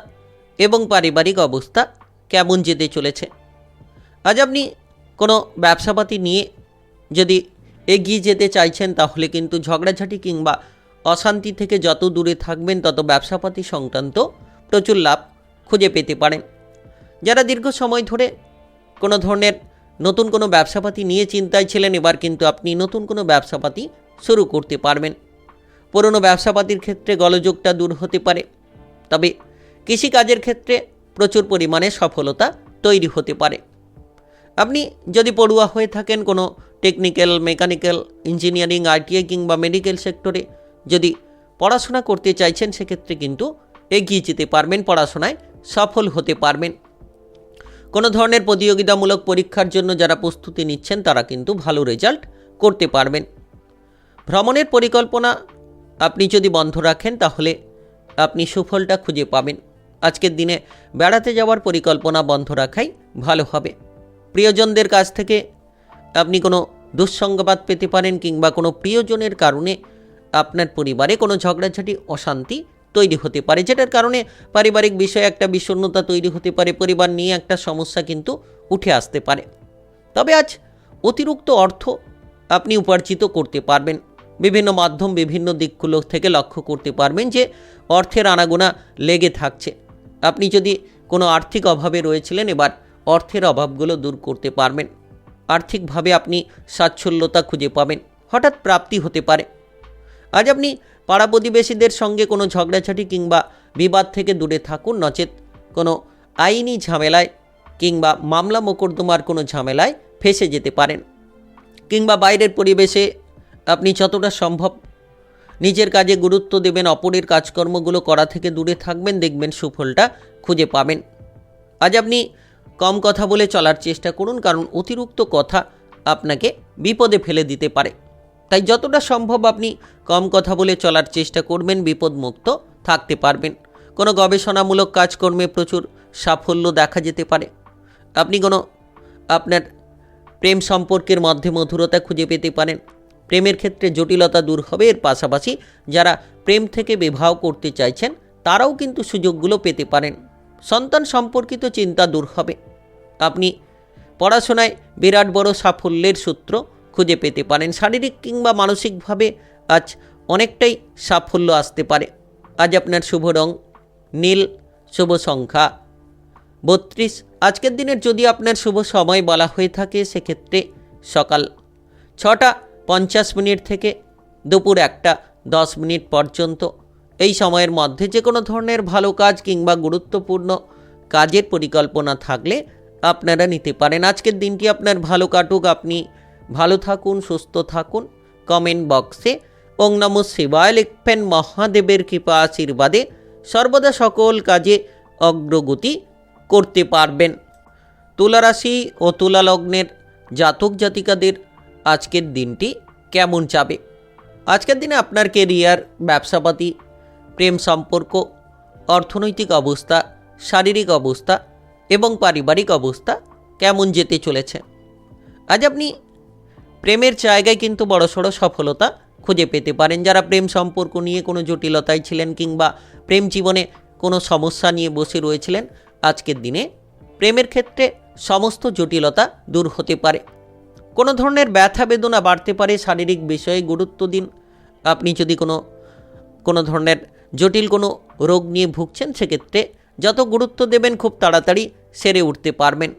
এবং পারিবারিক অবস্থা কেমন যেতে চলেছে। আজ আপনি কোনো ব্যবসাপাতি নিয়ে যদি এগিয়ে যেতে চাইছেন তাহলে কিন্তু ঝগড়াঝাটি কিংবা অশান্তি থেকে যত দূরে থাকবেন তত ব্যবসাপাতি সংক্রান্ত প্রচুর লাভ খুঁজে পেতে পারেন। যারা দীর্ঘ সময় ধরে কোনো ধরনের নতুন কোনো ব্যবসাপাতি নিয়ে চিন্তায় ছিলেন, এবার কিন্তু আপনি নতুন কোনো ব্যবসাপাতি শুরু করতে পারবেন। পুরনো ব্যবসাপাতির ক্ষেত্রে গোলযোগটা দূর হতে পারে। তবে কৃষিকাজের ক্ষেত্রে প্রচুর পরিমাণে সফলতা তৈরি হতে পারে। আপনি যদি পড়ুয়া হয়ে থাকেন, কোনো টেকনিক্যাল, মেকানিক্যাল, ইঞ্জিনিয়ারিং, আইটিআই কিংবা মেডিকেল সেক্টরে যদি পড়াশোনা করতে চাইছেন, সেক্ষেত্রে কিন্তু এগিয়ে যেতে পারবেন, পড়াশোনায় সফল হতে পারবেন। কোনো ধরনের প্রতিযোগিতামূলক পরীক্ষার জন্য যারা প্রস্তুতি নিচ্ছেন তারা কিন্তু ভালো রেজাল্ট করতে পারবেন। ভ্রমণের পরিকল্পনা আপনি যদি বন্ধ রাখেন তাহলে আপনি সুফলটা খুঁজে পাবেন। আজকের দিনে বেড়াতে যাওয়ার পরিকল্পনা বন্ধ রাখাই ভালো হবে। প্রিয়জনদের কাছ থেকে আপনি কোনো দুঃসংবাদ পেতে পারেন কিংবা কোনো প্রিয়জনের কারণে আপনার পরিবারে কোনো ঝগড়াঝাটি, অশান্তি তৈরি হতে পারে, যেটার কারণে পারিবারিক বিষয়ে একটা বিষণ্ণতা তৈরি হতে পারে, পরিবার নিয়ে একটা সমস্যা কিন্তু উঠে আসতে পারে। তবে আজ অতিরিক্ত অর্থ আপনি উপার্জিত করতে পারবেন। বিভিন্ন মাধ্যম, বিভিন্ন দিকগুলো থেকে লক্ষ্য করতে পারবেন যে অর্থের আনাগোনা লেগে থাকছে। আপনি যদি কোনো আর্থিক অভাবে রয়েছিলেন, এবার অর্থের অভাবগুলো দূর করতে পারবেন। আর্থিকভাবে আপনি স্বাচ্ছল্যতা খুঁজে পাবেন, হঠাৎ প্রাপ্তি হতে পারে। আজ আপনি পাড়া প্রতিবেশীদের সঙ্গে কোনো ঝগড়াঝাটি কিংবা বিবাদ থেকে দূরে থাকুন, নচেত কোনো আইনি ঝামেলায় কিংবা মামলা মোকদ্দমার কোনো ঝামেলায় ফেঁসে যেতে পারেন। কিংবা বাইরের পরিবেশে আপনি যতটা সম্ভব নিজের কাজে গুরুত্ব দেবেন, অপরের কাজকর্মগুলো করা থেকে দূরে থাকবেন, দেখবেন সুফলটা খুঁজে পাবেন। আজ আপনি কম কথা বলে চলার চেষ্টা করুন, কারণ অতিরিক্ত কথা আপনাকে বিপদে ফেলে দিতে পারে। তাই যতটা সম্ভব আপনি কম কথা বলে চলার চেষ্টা করবেন, বিপদমুক্ত থাকতে পারবেন। কোনো গবেষণামূলক কাজকর্মে প্রচুর সাফল্য দেখা যেতে পারে। আপনি কোনো আপনার প্রেম সম্পর্কের মধ্যে মধুরতা খুঁজে পেতে পারেন। প্রেমের ক্ষেত্রে জটিলতা দূর হবে। এর পাশাপাশি যারা প্রেম থেকে বিবাহ করতে চাইছেন তারাও কিন্তু সুযোগগুলো পেতে পারেন। সন্তান সম্পর্কিত চিন্তা দূর হবে। আপনি পড়াশোনায় বিরাট বড় সাফল্যের সূত্র খুঁজে পেতে পারেন। শারীরিক কিংবা মানসিকভাবে আজ অনেকটাই সাফল্য আসতে পারে। আজ আপনার শুভ রং নীল, শুভ সংখ্যা 32। আজকের দিনের যদি আপনার শুভ সময় বলা হয়ে থাকে, সেক্ষেত্রে সকাল 6:50 থেকে দুপুর 1:10 পর্যন্ত। এই সময়ের মধ্যে যে কোনো ধরনের ভালো কাজ কিংবা গুরুত্বপূর্ণ কাজের পরিকল্পনা থাকলে আপনারা নিতে পারেন। আজকের দিনটি আপনার ভালো কাটুক, আপনি ভালো থাকুন, সুস্থ থাকুন। কমেন্ট বক্সে ওং নমঃ শিবায় লিখবেন। মহাদেবের কৃপা আশীর্বাদে সর্বদা সকল কাজে অগ্রগতি করতে পারবেন। তুলা রাশি ও তুলা লগ্নের জাতক জাতিকাদের আজকের দিনটি কেমন যাবে? আজকের দিনে আপনার কেরিয়ার, ব্যবসাপাতি, প্রেম সম্পর্ক, অর্থনৈতিক অবস্থা, শারীরিক অবস্থা এবং পারিবারিক অবস্থা কেমন যেতে চলেছে? আজ আপনি প্রেমের জায়গায় কিন্তু বড়সড় সফলতা খুঁজে পেতে পারেন। যারা প্রেম সম্পর্ক নিয়ে কোনো জটিলতায় ছিলেন কিংবা প্রেম জীবনে কোনো সমস্যা নিয়ে বসে রয়েছিলেন, আজকের দিনে প্রেমের ক্ষেত্রে সমস্ত জটিলতা দূর হতে পারে। কোনো ধরনের ব্যথা বেদনা বাড়তে পারে। শারীরিক বিষয়ে গুরুত্ব দিন। আপনি যদি কোনো ধরনের জটিল কোনো রোগ নিয়ে ভুগছেন, সেক্ষেত্রে যত গুরুত্ব দেবেন খুব তাড়াতাড়ি সেরে উঠতে পারবেন।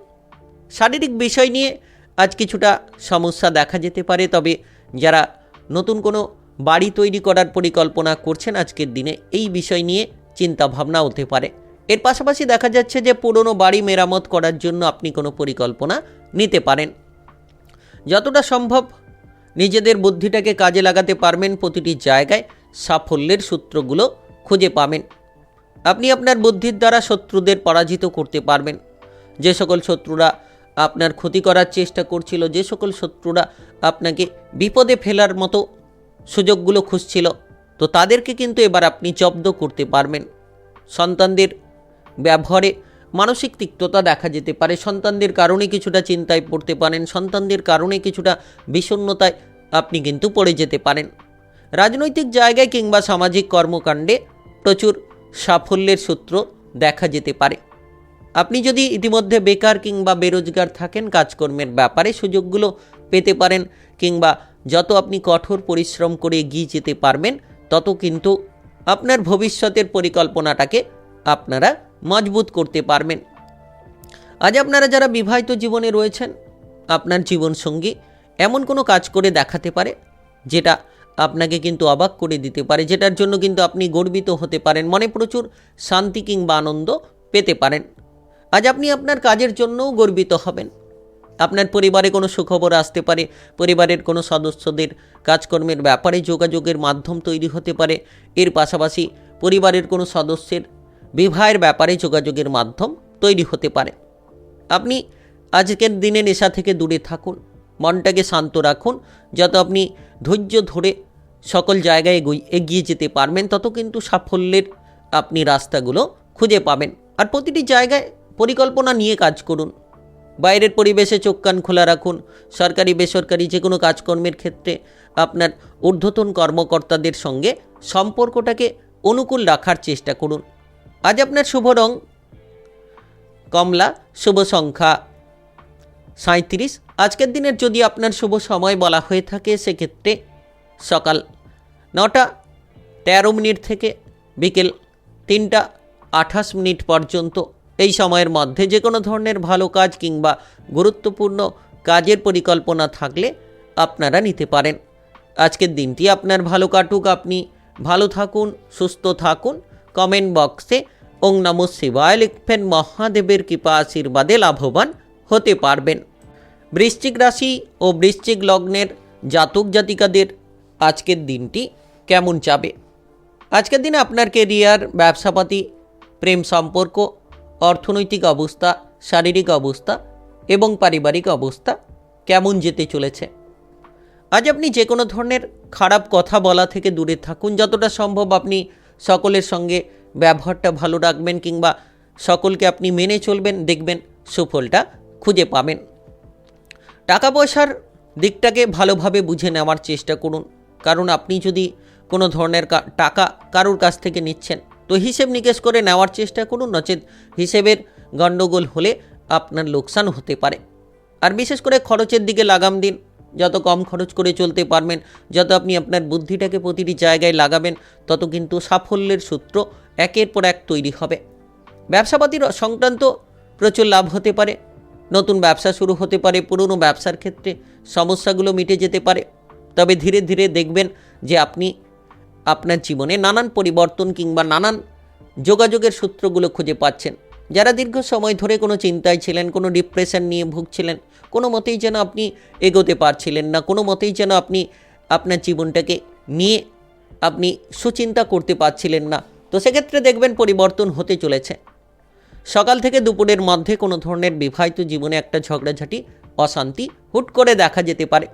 শারীরিক বিষয় নিয়ে আজ কিছুটা সমস্যা দেখা যেতে পারে। তবে যারা নতুন কোনো বাড়ি তৈরি করার পরিকল্পনা করছেন, আজকের দিনে এই বিষয় নিয়ে চিন্তা ভাবনা হতে পারে। এর পাশাপাশি দেখা যাচ্ছে যে পুরনো বাড়ি মেরামত করার জন্য আপনি কোনো পরিকল্পনা নিতে পারেন। যতটা সম্ভব নিজেদের বুদ্ধিটাকে কাজে লাগাতে পারবেন, প্রতিটি জায়গায় সাফল্যের সূত্রগুলো খুঁজে পাবেন। আপনি আপনার বুদ্ধির দ্বারা শত্রুদের পরাজিত করতে পারবেন। যে সকল শত্রুরা আপনার ক্ষতি করার চেষ্টা করছিল, যে সকল শত্রুরা আপনাকে বিপদে ফেলার মতো সুযোগগুলো খুঁজছিল, তো তাদেরকে কিন্তু এবার আপনি জব্দ করতে পারবেন। সন্তানদের ব্যবহারে মানসিক তিক্ততা দেখা যেতে পারে। সন্তানদের কারণে কিছুটা চিন্তায় পড়তে পারেন। সন্তানদের কারণে কিছুটা বিষণ্ণতায় আপনি কিন্তু পড়ে যেতে পারেন। রাজনৈতিক জায়গায় কিংবা সামাজিক কর্মকাণ্ডে প্রচুর সাফল্যের সূত্র দেখা যেতে পারে। আপনি যদি ইতিমধ্যে বেকার কিংবা বেরোজগার থাকেন, কাজকর্মের ব্যাপারে সুযোগগুলো পেতে পারেন, কিংবা যত আপনি কঠোর পরিশ্রম করে এগিয়ে যেতে পারবেন তত কিন্তু আপনার ভবিষ্যতের পরিকল্পনাটাকে আপনারা মজবুত করতে পারবেন। আজ আপনারা যারা বিবাহিত জীবনে রয়েছেন, আপনার জীবনসঙ্গী এমন কোনো কাজ করে দেখাতে পারে যেটা আপনাকে কিন্তু অবাক করে দিতে পারে, যেটার জন্য কিন্তু আপনি গর্বিত হতে পারেন, মনে প্রচুর শান্তি কিংবা আনন্দ পেতে পারেন। আজ আপনি আপনার কাজের জন্যও গর্বিত হবেন। আপনার পরিবারে কোনো সুখবর আসতে পারে, পরিবারের কোনো সদস্যদের কাজকর্মের ব্যাপারে যোগাযোগের মাধ্যম তৈরি হতে পারে। এর পাশাপাশি পরিবারের কোনো সদস্যের বিবাহের ব্যাপারে যোগাযোগের মাধ্যম তৈরি হতে পারে। আপনি আজকের দিনে নেশা থেকে দূরে থাকুন, মনটাকে শান্ত রাখুন। যত আপনি ধৈর্য ধরে সকল জায়গায় এগিয়ে যেতে পারবেন তত কিন্তু সাফল্যের আপনি রাস্তাগুলো খুঁজে পাবেন। আর প্রতিটি জায়গায় পরিকল্পনা নিয়ে কাজ করুন। বাইরের পরিবেশে চোখ কান খোলা রাখুন। সরকারি বেসরকারি যে কোনো কাজকর্মের ক্ষেত্রে আপনার ঊর্ধ্বতন কর্মকর্তাদের সঙ্গে সম্পর্কটাকে অনুকূল রাখার চেষ্টা করুন। আজ আপনার শুভ রং কমলা, শুভ সংখ্যা 37। আজকের দিনের যদি আপনার শুভ সময় বলা হয়ে থাকে সেক্ষেত্রে সকাল 9টা 13 মিনিট থেকে বিকেল 3টা 28 মিনিট পর্যন্ত। এই সময়ের মধ্যে যে কোনো ধরনের ভালো কাজ কিংবা গুরুত্বপূর্ণ কাজের পরিকল্পনা থাকলে আপনারা নিতে পারেন। আজকের দিনটি আপনার ভালো কাটুক, আপনি ভালো থাকুন, সুস্থ থাকুন। কমেন্ট বক্সে ওং নমঃ শিবায় লিখবেন, মহাদেবের কৃপা আশীর্বাদে লাভবান হতে পারবেন। বৃশ্চিক রাশি ও বৃশ্চিক লগ্নের জাতক জাতিকাদের আজকের দিনটি কেমন যাবে? আজকের দিনে আপনার কেরিয়ার, ব্যবসাপাতি, প্রেম সম্পর্ক, অর্থনৈতিক অবস্থা, শারীরিক অবস্থা এবং পারিবারিক অবস্থা কেমন যেতে চলেছে? আজ আপনি যে কোনো ধরনের খারাপ কথা বলা থেকে দূরে থাকুন। যতটা সম্ভব আপনি সকলের সঙ্গে ব্যবহারটা ভালো রাখবেন কিংবা সকলকে আপনি মেনে চলবেন, দেখবেন সুফলটা খুঁজে পাবেন। টাকা পয়সার দিকটাকে ভালোভাবে বুঝে নেওয়ার চেষ্টা করুন, কারণ আপনি যদি কোনো ধরনের টাকা কারোর কাছ থেকে নিচ্ছেন তো হিসেব নিকেশ করে নেওয়ার চেষ্টা করুন, নচেত হিসেবের গণ্ডগোল হলে আপনার লোকসান হতে পারে। আর বিশেষ করে খরচের দিকে লাগাম দিন। যত কম খরচ করে চলতে পারবেন, যত আপনি আপনার বুদ্ধিটাকে প্রতিটি জায়গায় লাগাবেন, তত কিন্তু সাফল্যের সূত্র একের পর এক তৈরি হবে। ব্যবসাপাতির সংক্রান্ত প্রচুর লাভ হতে পারে, নতুন ব্যবসা শুরু হতে পারে, পুরনো ব্যবসার ক্ষেত্রে সমস্যাগুলো মিটে যেতে পারে। তবে ধীরে ধীরে দেখবেন যে আপনি আপনার জীবনে নানান পরিবর্তন কিংবা নানান যোগাযোগের সূত্রগুলো খুঁজে পাচ্ছেন। যারা দীর্ঘ সময় ধরে কোনো চিন্তায় ছিলেন, কোনো ডিপ্রেশন নিয়ে ভুগছিলেন, কোনো মতেই যেন আপনি এগোতে পারছিলেন না, কোনো মতেই যেন আপনি আপনার জীবনটাকে নিয়ে আপনি সুচিন্তা করতে পারছিলেন না, তো সেক্ষেত্রে দেখবেন পরিবর্তন হতে চলেছে। সকাল থেকে দুপুরের মধ্যে কোনো ধরনের বিবাহিত জীবনে একটা ঝগড়াঝাটি, অশান্তি হুট করে দেখা যেতে পারে।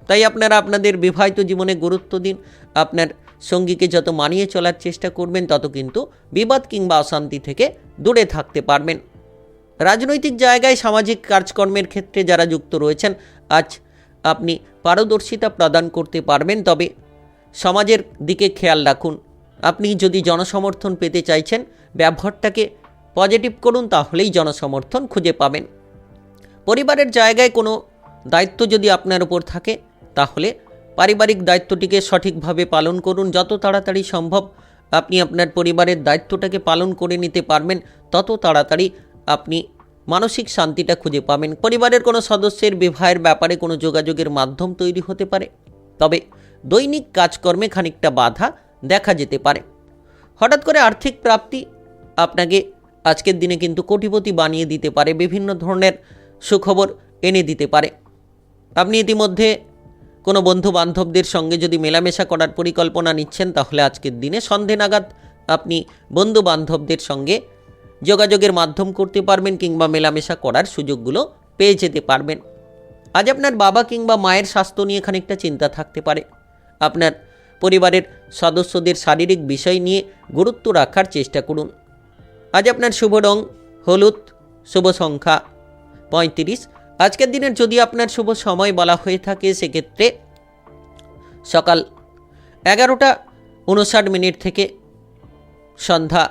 তাই আপনারা আপনাদের বিবাহিত জীবনে গুরুত্ব দিন। আপনার সঙ্গীকে যত মানিয়ে চলার চেষ্টা করবেন তত কিন্তু বিবাদ কিংবা অশান্তি থেকে দূরে থাকতে পারবেন। রাজনৈতিক জায়গায়, সামাজিক কাজকর্মের ক্ষেত্রে যারা যুক্ত রয়েছেন, আজ আপনি পারদর্শিতা প্রদান করতে পারবেন। তবে সমাজের দিকে খেয়াল রাখুন। আপনি যদি জনসমর্থন পেতে চাইছেন, ব্যবহারটাকে পজিটিভ করুন, তাহলেই জনসমর্থন খুঁজে পাবেন। পরিবারের জায়গায় কোনো দায়িত্ব যদি আপনার উপর থাকে তাহলে পারিবারিক দায়িত্বটিকে সঠিকভাবে পালন করুন। যত তাড়াতাড়ি সম্ভব আপনি আপনার পরিবারের দায়িত্বটাকে পালন করে নিতে পারবেন, তত তাড়াতাড়ি আপনি মানসিক শান্তিটা খুঁজে পাবেন। পরিবারের কোনো সদস্যের বিবাহের ব্যাপারে কোনো যোগাযোগের মাধ্যম তৈরি হতে পারে, তবে দৈনিক কাজকর্মে খানিকটা বাধা দেখা যেতে পারে। হঠাৎ করে আর্থিক প্রাপ্তি আপনাকে আজকের দিনে কিন্তু কোটিপতি বানিয়ে দিতে পারে, বিভিন্ন ধরনের সুখবর এনে দিতে পারে। আপনি ইতিমধ্যে কোনো বন্ধু বান্ধবদের সঙ্গে যদি মেলামেশা করার পরিকল্পনা নিচ্ছেন, তাহলে আজকের দিনে সন্ধে নাগাদ আপনি বন্ধু বান্ধবদের সঙ্গে যোগাযোগের মাধ্যম করতে পারবেন কিংবা মেলামেশা করার সুযোগগুলো পেয়ে যেতে পারবেন। আজ আপনার বাবা কিংবা মায়ের স্বাস্থ্য নিয়ে খানিকটা চিন্তা থাকতে পারে। আপনার পরিবারের সদস্যদের শারীরিক বিষয় নিয়ে গুরুত্ব রাখার চেষ্টা করুন। আজ আপনার শুভ রং হলুদ, শুভ সংখ্যা 35। আজকের দিনের যদি আপনার শুভ সময় বলা হয়ে থাকে সেক্ষেত্রে সকাল 11টা 59 মিনিট থেকে সন্ধ্যা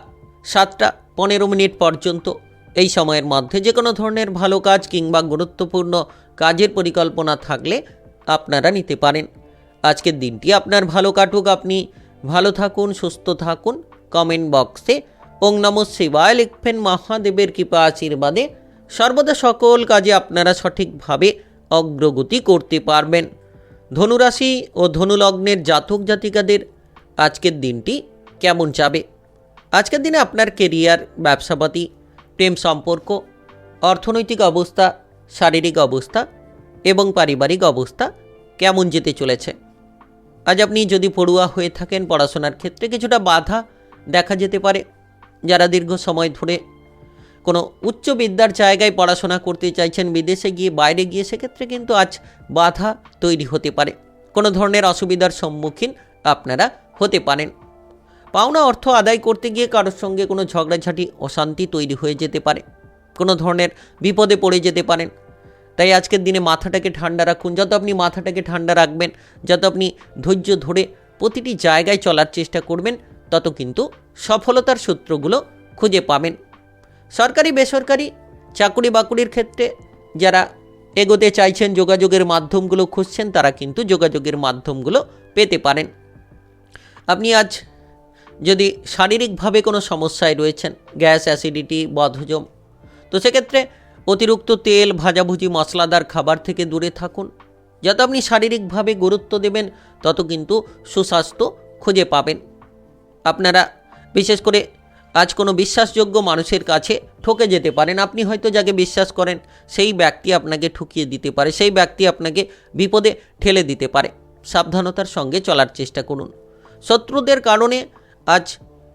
7টা 15 মিনিট পর্যন্ত। এই সময়ের মধ্যে যে কোনো ধরনের ভালো কাজ কিংবা গুরুত্বপূর্ণ কাজের পরিকল্পনা থাকলে আপনারা নিতে পারেন। আজকের দিনটি আপনার ভালো কাটুক, আপনি ভালো থাকুন, সুস্থ থাকুন। কমেন্ট বক্সে ওং নমঃ শিবায় লিখবেন। মহাদেবের কৃপা আশীর্বাদে সর্বদা সকল কাজে আপনারা সঠিকভাবে অগ্রগতি করতে পারবেন। ধনুরাশি ও ধনুলগ্নের জাতক জাতিকাদের আজকের দিনটি কেমন যাবে? আজকের দিনে আপনার কেরিয়ার, ব্যবসাপাতি, প্রেম সম্পর্ক, অর্থনৈতিক অবস্থা, শারীরিক অবস্থা এবং পারিবারিক অবস্থা কেমন যেতে চলেছে? আজ আপনি যদি পড়ুয়া হয়ে থাকেন, পড়াশোনার ক্ষেত্রে কিছুটা বাধা দেখা যেতে পারে। যারা দীর্ঘ সময় ধরে কোনো উচ্চ বিদ্যার জায়গায় পড়াশোনা করতে চাইছেন, বিদেশে গিয়ে, বাইরে গিয়ে, সেক্ষেত্রে কিন্তু আজ বাধা তৈরি হতে পারে। কোনো ধরনের অসুবিধার সম্মুখীন আপনারা হতে পারেন। পাওনা অর্থ আদায় করতে গিয়ে কারোর সঙ্গে কোনো ঝগড়াঝাটি, অশান্তি তৈরি হয়ে যেতে পারে। কোনো ধরনের বিপদে পড়ে যেতে পারেন। তাই আজকের দিনে মাথাটাকে ঠান্ডা রাখুন। যত আপনি মাথাটাকে ঠান্ডা রাখবেন, যত আপনি ধৈর্য ধরে প্রতিটি জায়গায় চলার চেষ্টা করবেন, তত কিন্তু সফলতার সূত্রগুলো খুঁজে পাবেন। সরকারি বেসরকারি চাকুরি বাকুরির ক্ষেত্রে যারা এগোতে চাইছেন, যোগাযোগের মাধ্যমগুলো খুঁজছেন, তারা কিন্তু যোগাযোগের মাধ্যমগুলো পেতে পারেন। আপনি আজ যদি শারীরিকভাবে কোনো সমস্যায় রয়েছেন, গ্যাস, অ্যাসিডিটি, বদহজম, তো সেক্ষেত্রে অতিরিক্ত তেল, ভাজাভুজি, মশলাদার খাবার থেকে দূরে থাকুন। যত আপনি শারীরিকভাবে গুরুত্ব দেবেন, তত কিন্তু সুস্বাস্থ্য খুঁজে পাবেন। আপনারা বিশেষ করে আজ কোনো বিশ্বাসযোগ্য মানুষের কাছে ঠকে যেতে পারেন। আপনি হয়তো যাকে বিশ্বাস করেন, সেই ব্যক্তি আপনাকে ঠকিয়ে দিতে পারে, সেই ব্যক্তি আপনাকে বিপদে ঠেলে দিতে পারে। সাবধানতার সঙ্গে চলার চেষ্টা করুন। শত্রুদের কারণে আজ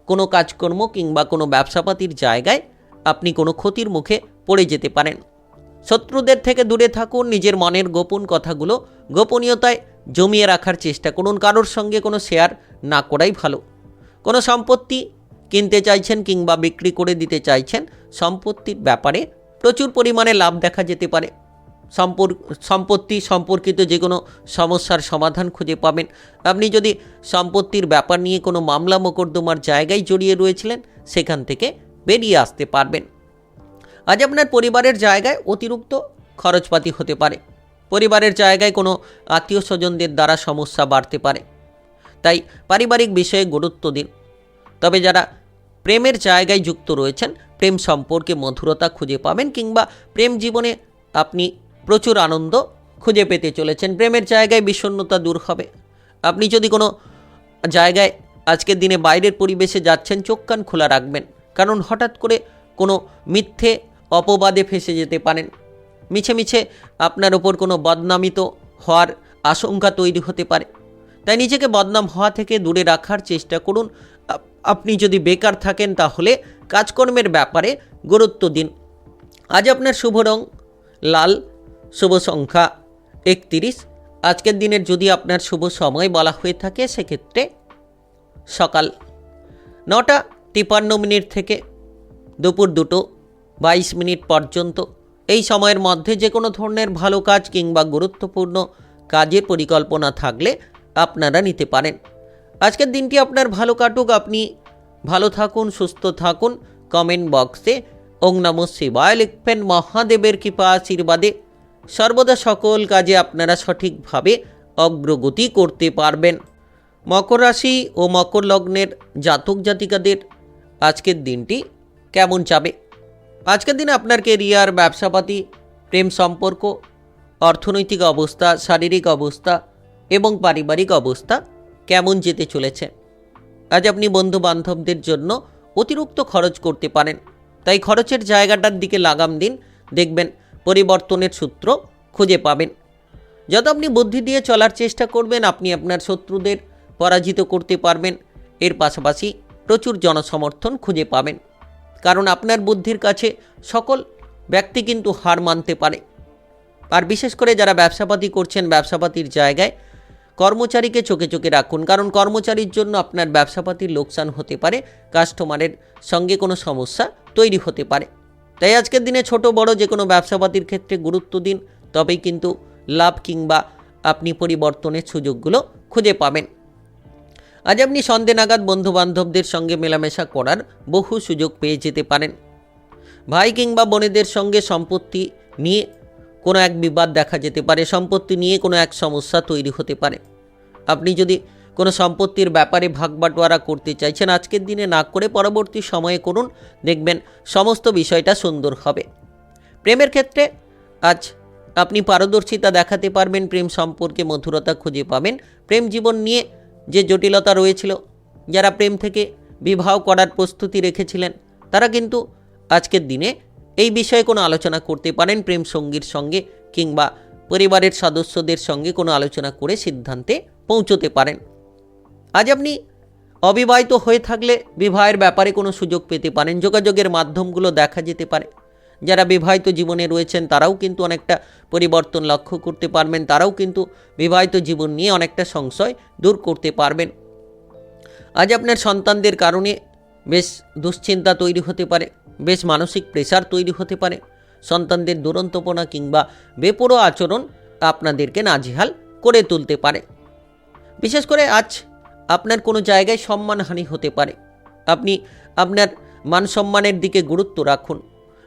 কোনো কাজকর্ম কিংবা কোনো ব্যবসাপাতির জায়গায় আপনি কোনো ক্ষতির মুখে পড়ে যেতে পারেন। শত্রুদের থেকে দূরে থাকুন। নিজের মনের গোপন কথাগুলো গোপনীয়তায় জমিয়ে রাখার চেষ্টা করুন। কারোর সঙ্গে কোনো শেয়ার না করাই ভালো। কোনো সম্পত্তি কিনতে চাইছেন কিংবা বিক্রি করে দিতে চাইছেন, সম্পত্তির ব্যাপারে প্রচুর পরিমাণে লাভ দেখা যেতে পারে। সম্পত্তি সম্পর্কিত যে কোনো সমস্যার সমাধান খুঁজে পাবেন। আপনি যদি সম্পত্তির ব্যাপার নিয়ে কোনো মামলা মোকদ্দমার জায়গায় জড়িয়ে রয়েছিলেন, সেখান থেকে বেরিয়ে আসতে পারবেন। আজ আপনার পরিবারের জায়গায় অতিরিক্ত খরচপাতি হতে পারে। পরিবারের জায়গায় কোনো আত্মীয় স্বজনদের দ্বারা সমস্যা বাড়তে পারে। তাই পারিবারিক বিষয়ে গুরুত্ব দিন। তবে যারা প্রেমের জায়গায় যুক্ত রয়েছেন, প্রেম সম্পর্কে মধুরতা খুঁজে পাবেন কিংবা প্রেম জীবনে আপনি প্রচুর আনন্দ খুঁজে পেতে চলেছেন। প্রেমের জায়গায় বিষণ্ণতা দূর হবে। আপনি যদি কোনো জায়গায় আজকের দিনে বাইরের পরিবেশে যাচ্ছেন, চোখ কান খোলা রাখবেন, কারণ হঠাৎ করে কোনো মিথ্যে অপবাদে ফেসে যেতে পারেন। মিছে মিছে আপনার ওপর কোনো বদনামিত হওয়ার আশঙ্কা তৈরি হতে পারে। তাই নিজেকে বদনাম হওয়া থেকে দূরে রাখার চেষ্টা করুন। আপনি যদি বেকার থাকেন, তাহলে কাজকর্মের ব্যাপারে গুরুত্ব দিন। আজ আপনার শুভ রং লাল, শুভ সংখ্যা 31। আজকের দিনের যদি আপনার শুভ সময় বলা হয়ে থাকে, সেক্ষেত্রে সকাল 9:53 থেকে দুপুর 2:22 পর্যন্ত। এই সময়ের মধ্যে যে কোনো ধরনের ভালো কাজ কিংবা গুরুত্বপূর্ণ কাজের পরিকল্পনা থাকলে আপনারা নিতে পারেন। আজকের দিনটি আপনার ভালো কাটুক, আপনি ভালো থাকুন, সুস্থ থাকুন। কমেন্ট বক্সে ওং নমঃ শিবায় লিখবেন। মহাদেবের কৃপা আশীর্বাদে সর্বদা সকল কাজে আপনারা সঠিকভাবে অগ্রগতি করতে পারবেন। মকর রাশি ও মকর লগ্নের জাতক জাতিকাদের আজকের দিনটি কেমন যাবে? আজকের দিনে আপনার কেরিয়ার, ব্যবসাপাতি, প্রেম সম্পর্ক, অর্থনৈতিক অবস্থা, শারীরিক অবস্থা এবং পারিবারিক অবস্থা কেমন যেতে চলেছে? আজ আপনি বন্ধু বান্ধবদের জন্য অতিরিক্ত খরচ করতে পারেন। তাই খরচের জায়গাটার দিকে লাগাম দিন, দেখবেন পরিবর্তনের সূত্র খুঁজে পাবেন। যত আপনি বুদ্ধি দিয়ে চলার চেষ্টা করবেন, আপনি আপনার শত্রুদের পরাজিত করতে পারবেন। এর পাশাপাশি প্রচুর জনসমর্থন খুঁজে পাবেন, কারণ আপনার বুদ্ধির কাছে সকল ব্যক্তি কিন্তু হার মানতে পারে। আর বিশেষ করে যারা ব্যবসাপাতি করছেন, ব্যবসাপাতির জায়গায় কর্মচারীকে চোখে চোখে রাখুন, কারণ কর্মচারীর জন্য আপনার ব্যবসাপাতির লোকসান হতে পারে, কাস্টমারের সঙ্গে কোনো সমস্যা তৈরি হতে পারে। তাই আজকের দিনে ছোট বড় যে কোনো ব্যবসাপাতির ক্ষেত্রে গুরুত্ব দিন, তবেই কিন্তু লাভ কিংবা আপনি পরিবর্তনের সুযোগগুলো খুঁজে পাবেন। আজ আপনি সন্ধ্যে নাগাদ বন্ধুবান্ধবদের সঙ্গে মেলামেশা করার বহু সুযোগ পেয়ে যেতে পারেন। ভাই কিংবা বোনেদের সঙ্গে সম্পত্তি নিয়ে কোনো এক বিবাদ দেখা যেতে পারে, সম্পত্তি নিয়ে কোনো এক সমস্যা তৈরি হতে পারে। আপনি যদি কোনো সম্পত্তির ব্যাপারে ভাগ বাটোয়ারা করতে চাইছেন, আজকের দিনে না করে পরবর্তী সময়ে করুন, দেখবেন সমস্ত বিষয়টা সুন্দর হবে। প্রেমের ক্ষেত্রে আজ আপনি পারদর্শিতা দেখাতে পারবেন, প্রেম সম্পর্কে মধুরতা খুঁজে পাবেন। প্রেম জীবন নিয়ে যে জটিলতা রয়েছিল, যারা প্রেম থেকে বিবাহ করার প্রস্তুতি রেখেছিলেন, তারা কিন্তু আজকের দিনে এই বিষয়ে কোনো আলোচনা করতে পারেন প্রেম সঙ্গীর সঙ্গে, কিংবা পরিবারের সদস্যদের সঙ্গে কোনো আলোচনা করে সিদ্ধান্তে পৌঁছতে পারেন। আজ আপনি অবিবাহিত হয়ে থাকলে বিবাহের ব্যাপারে কোনো সুযোগ পেতে পারেন, যোগাযোগের মাধ্যমগুলো দেখা যেতে পারে। যারা বিবাহিত জীবনে রয়েছেন তারাও কিন্তু অনেকটা পরিবর্তন লক্ষ্য করতে পারবেন, তারাও কিন্তু বিবাহিত জীবন নিয়ে অনেকটা সংশয় দূর করতে পারবেন। আজ আপনার সন্তানদের কারণে বেশ দুশ্চিন্তা তৈরি হতে পারে, বেশ মানসিক প্রেসার তৈরি হতে পারে। সন্তানদের দুরন্তপনা কিংবা বেপরোয়া আচরণ আপনাদেরকে নাজেহাল করে তুলতে পারে। বিশেষ করে আজ আপনার কোনো জায়গায় সম্মানহানি হতে পারে। আপনি আপনার মান সম্মানের দিকে গুরুত্ব রাখুন,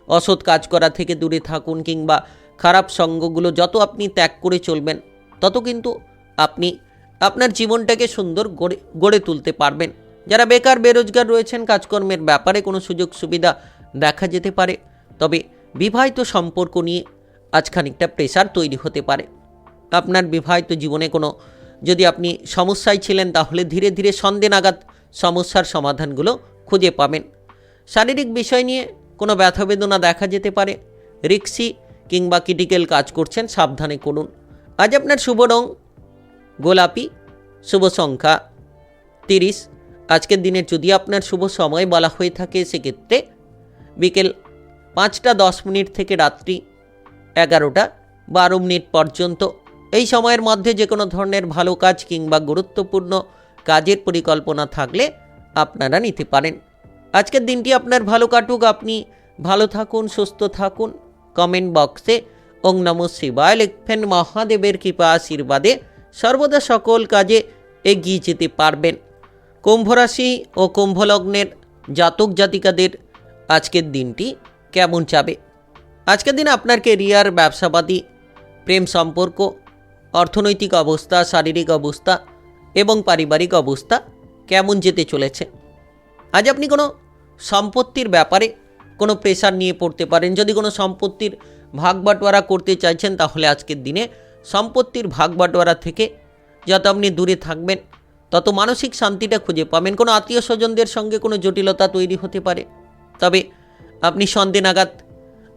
অসৎ কাজ করা থেকে দূরে থাকুন, কিংবা খারাপ সঙ্গগুলো যত আপনি ত্যাগ করে চলবেন, তত কিন্তু আপনি আপনার জীবনটাকে সুন্দর গড়ে তুলতে পারবেন। যারা বেকার বেরোজগার রয়েছেন, কাজকর্মের ব্যাপারে কোনো সুযোগ সুবিধা দেখা যেতে পারে। তবে বিবাহিত সম্পর্ক নিয়ে আজ খানিকটা প্রেসার তৈরি হতে পারে। আপনার বিবাহিত জীবনে কোনো যদি আপনি সমস্যায় ছিলেন, তাহলে ধীরে ধীরে সন্দেহ নাগাদ সমস্যার সমাধানগুলো খুঁজে পাবেন। শারীরিক বিষয় নিয়ে কোনো ব্যথা বেদনা দেখা যেতে পারে। রিক্সি কিংবা ক্রিটিক্যাল কাজ করছেন, সাবধানে করুন। আজ আপনার শুভ রং গোলাপি, শুভ সংখ্যা 30। আজকের দিনের যদি আপনার শুভ সময় বলা হয়ে থাকে, সেক্ষেত্রে বিকেল 5টা 10 থেকে রাত্রি 11টা 12 পর্যন্ত। এই সময়ের মধ্যে যে কোনো ধরনের ভালো কাজ কিংবা গুরুত্বপূর্ণ কাজের পরিকল্পনা থাকলে আপনারা নিতে পারেন। আজকের দিনটি আপনার ভালো কাটুক, আপনি ভালো থাকুন, সুস্থ থাকুন। কমেন্ট বক্সে ওং নমঃ শিবায় লিখবেন। মহাদেবের কৃপা আশীর্বাদে সর্বদা সকল কাজে এগিয়ে যেতে পারবেন। কুম্ভ রাশি ও কুম্ভ লগ্নের জাতক জাতিকাদের আজকের দিনটি কেমন যাবে? আজকের দিন আপনার কেরিয়ার, ব্যবসাবাদী, প্রেম সম্পর্ক, অর্থনৈতিক অবস্থা, শারীরিক অবস্থা এবং পারিবারিক অবস্থা কেমন যেতে চলেছে? আজ আপনি কোনো সম্পত্তির ব্যাপারে কোনো প্রেশার নিয়ে পড়তে পারেন। যদি কোনো সম্পত্তির ভাগ বাটোয়ারা করতে চাইছেন, তাহলে আজকের দিনে সম্পত্তির ভাগ বাটোয়ারা থেকে যত আপনি দূরে থাকবেন, তত মানসিক শান্তিটা খুঁজে পাবেন। কোনো আত্মীয় স্বজনদের সঙ্গে কোনো জটিলতা তৈরি হতে পারে, তবে আপনি সন্দেহ নাগাদ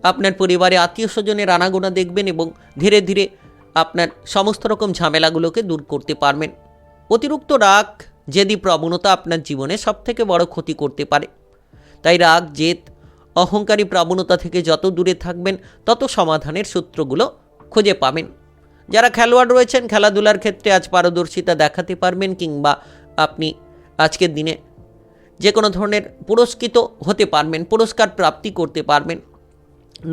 আপনার পরিবারে আত্মীয় স্বজনের আনাগোনা দেখবেন এবং ধীরে ধীরে আপনার সমস্ত রকম ঝামেলাগুলোকে দূর করতে পারবেন। অতিরিক্ত রাগ, জেদি প্রবণতা আপনার জীবনে সবথেকে বড় ক্ষতি করতে পারে। তাই রাগ, জেদ, অহংকারী প্রবণতা থেকে যত দূরে থাকবেন, তত সমাধানের সূত্রগুলো খুঁজে পাবেন। যারা খেলোয়াড় রয়েছেন, খেলাধুলার ক্ষেত্রে আজ পারদর্শিতা দেখাতে পারবেন, কিংবা আপনি আজকের দিনে যে কোনো ধরনের পুরস্কৃত হতে পারবেন, পুরস্কার প্রাপ্তি করতে পারবেন।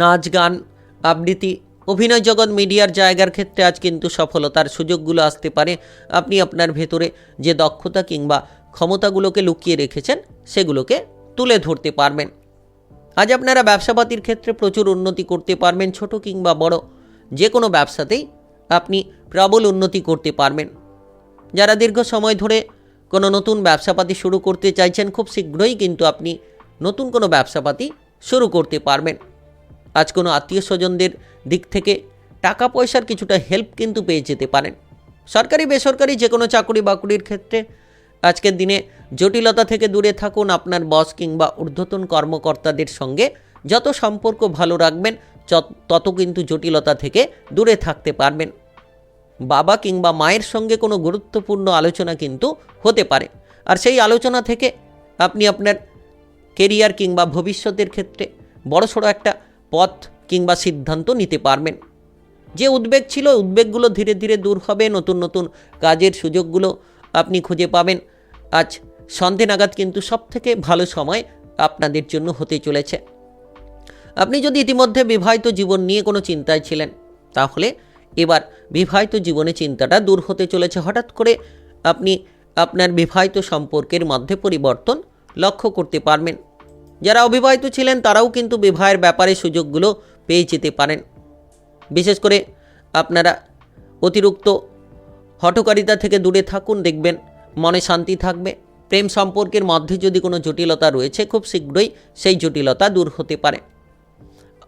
নাচ, গান, আবৃত্তি, অভিনয় জগৎ, মিডিয়ার জায়গার ক্ষেত্রে আজ কিন্তু সফলতার সুযোগগুলো আসতে পারে। আপনি আপনার ভেতরে যে দক্ষতা কিংবা ক্ষমতাগুলোকে লুকিয়ে রেখেছেন, সেগুলোকে তুলে ধরতে পারবেন। আজ আপনারা ব্যবসাপাতির ক্ষেত্রে প্রচুর উন্নতি করতে পারবেন। ছোট কিংবা বড় যে কোনো ব্যবসাতেই আপনি প্রবল উন্নতি করতে পারবেন। যারা দীর্ঘ সময় ধরে কোনো নতুন ব্যবসাপাতি শুরু করতে চাইছেন, খুব শীঘ্রই কিন্তু আপনি নতুন কোনো ব্যবসাপাতি শুরু করতে পারবেন। আজ কোনো আত্মীয় স্বজনদের দিক থেকে টাকা পয়সার কিছুটা হেল্প কিন্তু পেয়ে যেতে পারেন। সরকারি বেসরকারি যে কোনো চাকরি বাকরির ক্ষেত্রে আজকের দিনে জটিলতা থেকে দূরে থাকুন। আপনার বস কিংবা ঊর্ধ্বতন কর্মকর্তাদের সঙ্গে যত সম্পর্ক ভালো রাখবেন, তত কিন্তু জটিলতা থেকে দূরে থাকতে পারবেন। বাবা কিংবা মায়ের সঙ্গে কোনো গুরুত্বপূর্ণ আলোচনা কিন্তু হতে পারে, আর সেই আলোচনা থেকে আপনি আপনার কেরিয়ার কিংবা ভবিষ্যতের ক্ষেত্রে বড়সড় একটা পথ কিংবা সিদ্ধান্ত নিতে পারবেন। যে উদ্বেগ ছিল, উদ্বেগগুলো ধীরে ধীরে দূর হবে। নতুন নতুন কাজের সুযোগগুলো আপনি খুঁজে পাবেন। আজ সন্ধ্যে নাগাদ কিন্তু সবথেকে ভালো সময় আপনাদের জন্য হতে চলেছে। আপনি যদি ইতিমধ্যে বিবাহিত জীবন নিয়ে কোনো চিন্তায় ছিলেন, তাহলে এবার বিবাহিত জীবনে চিন্তাটা দূর হতে চলেছে। হঠাৎ করে আপনি আপনার বিবাহিত সম্পর্কের মধ্যে পরিবর্তন লক্ষ্য করতে পারবেন। যারা অবিবাহিত ছিলেন তারাও কিন্তু বিবাহের ব্যাপারে সুযোগগুলো পেয়ে যেতে পারেন। বিশেষ করে আপনারা অতিরিক্ত হঠকারিতা থেকে দূরে থাকুন, দেখবেন মনে শান্তি থাকবে। প্রেম সম্পর্কের মধ্যে যদি কোনো জটিলতা রয়েছে, খুব শীঘ্রই সেই জটিলতা দূর হতে পারে।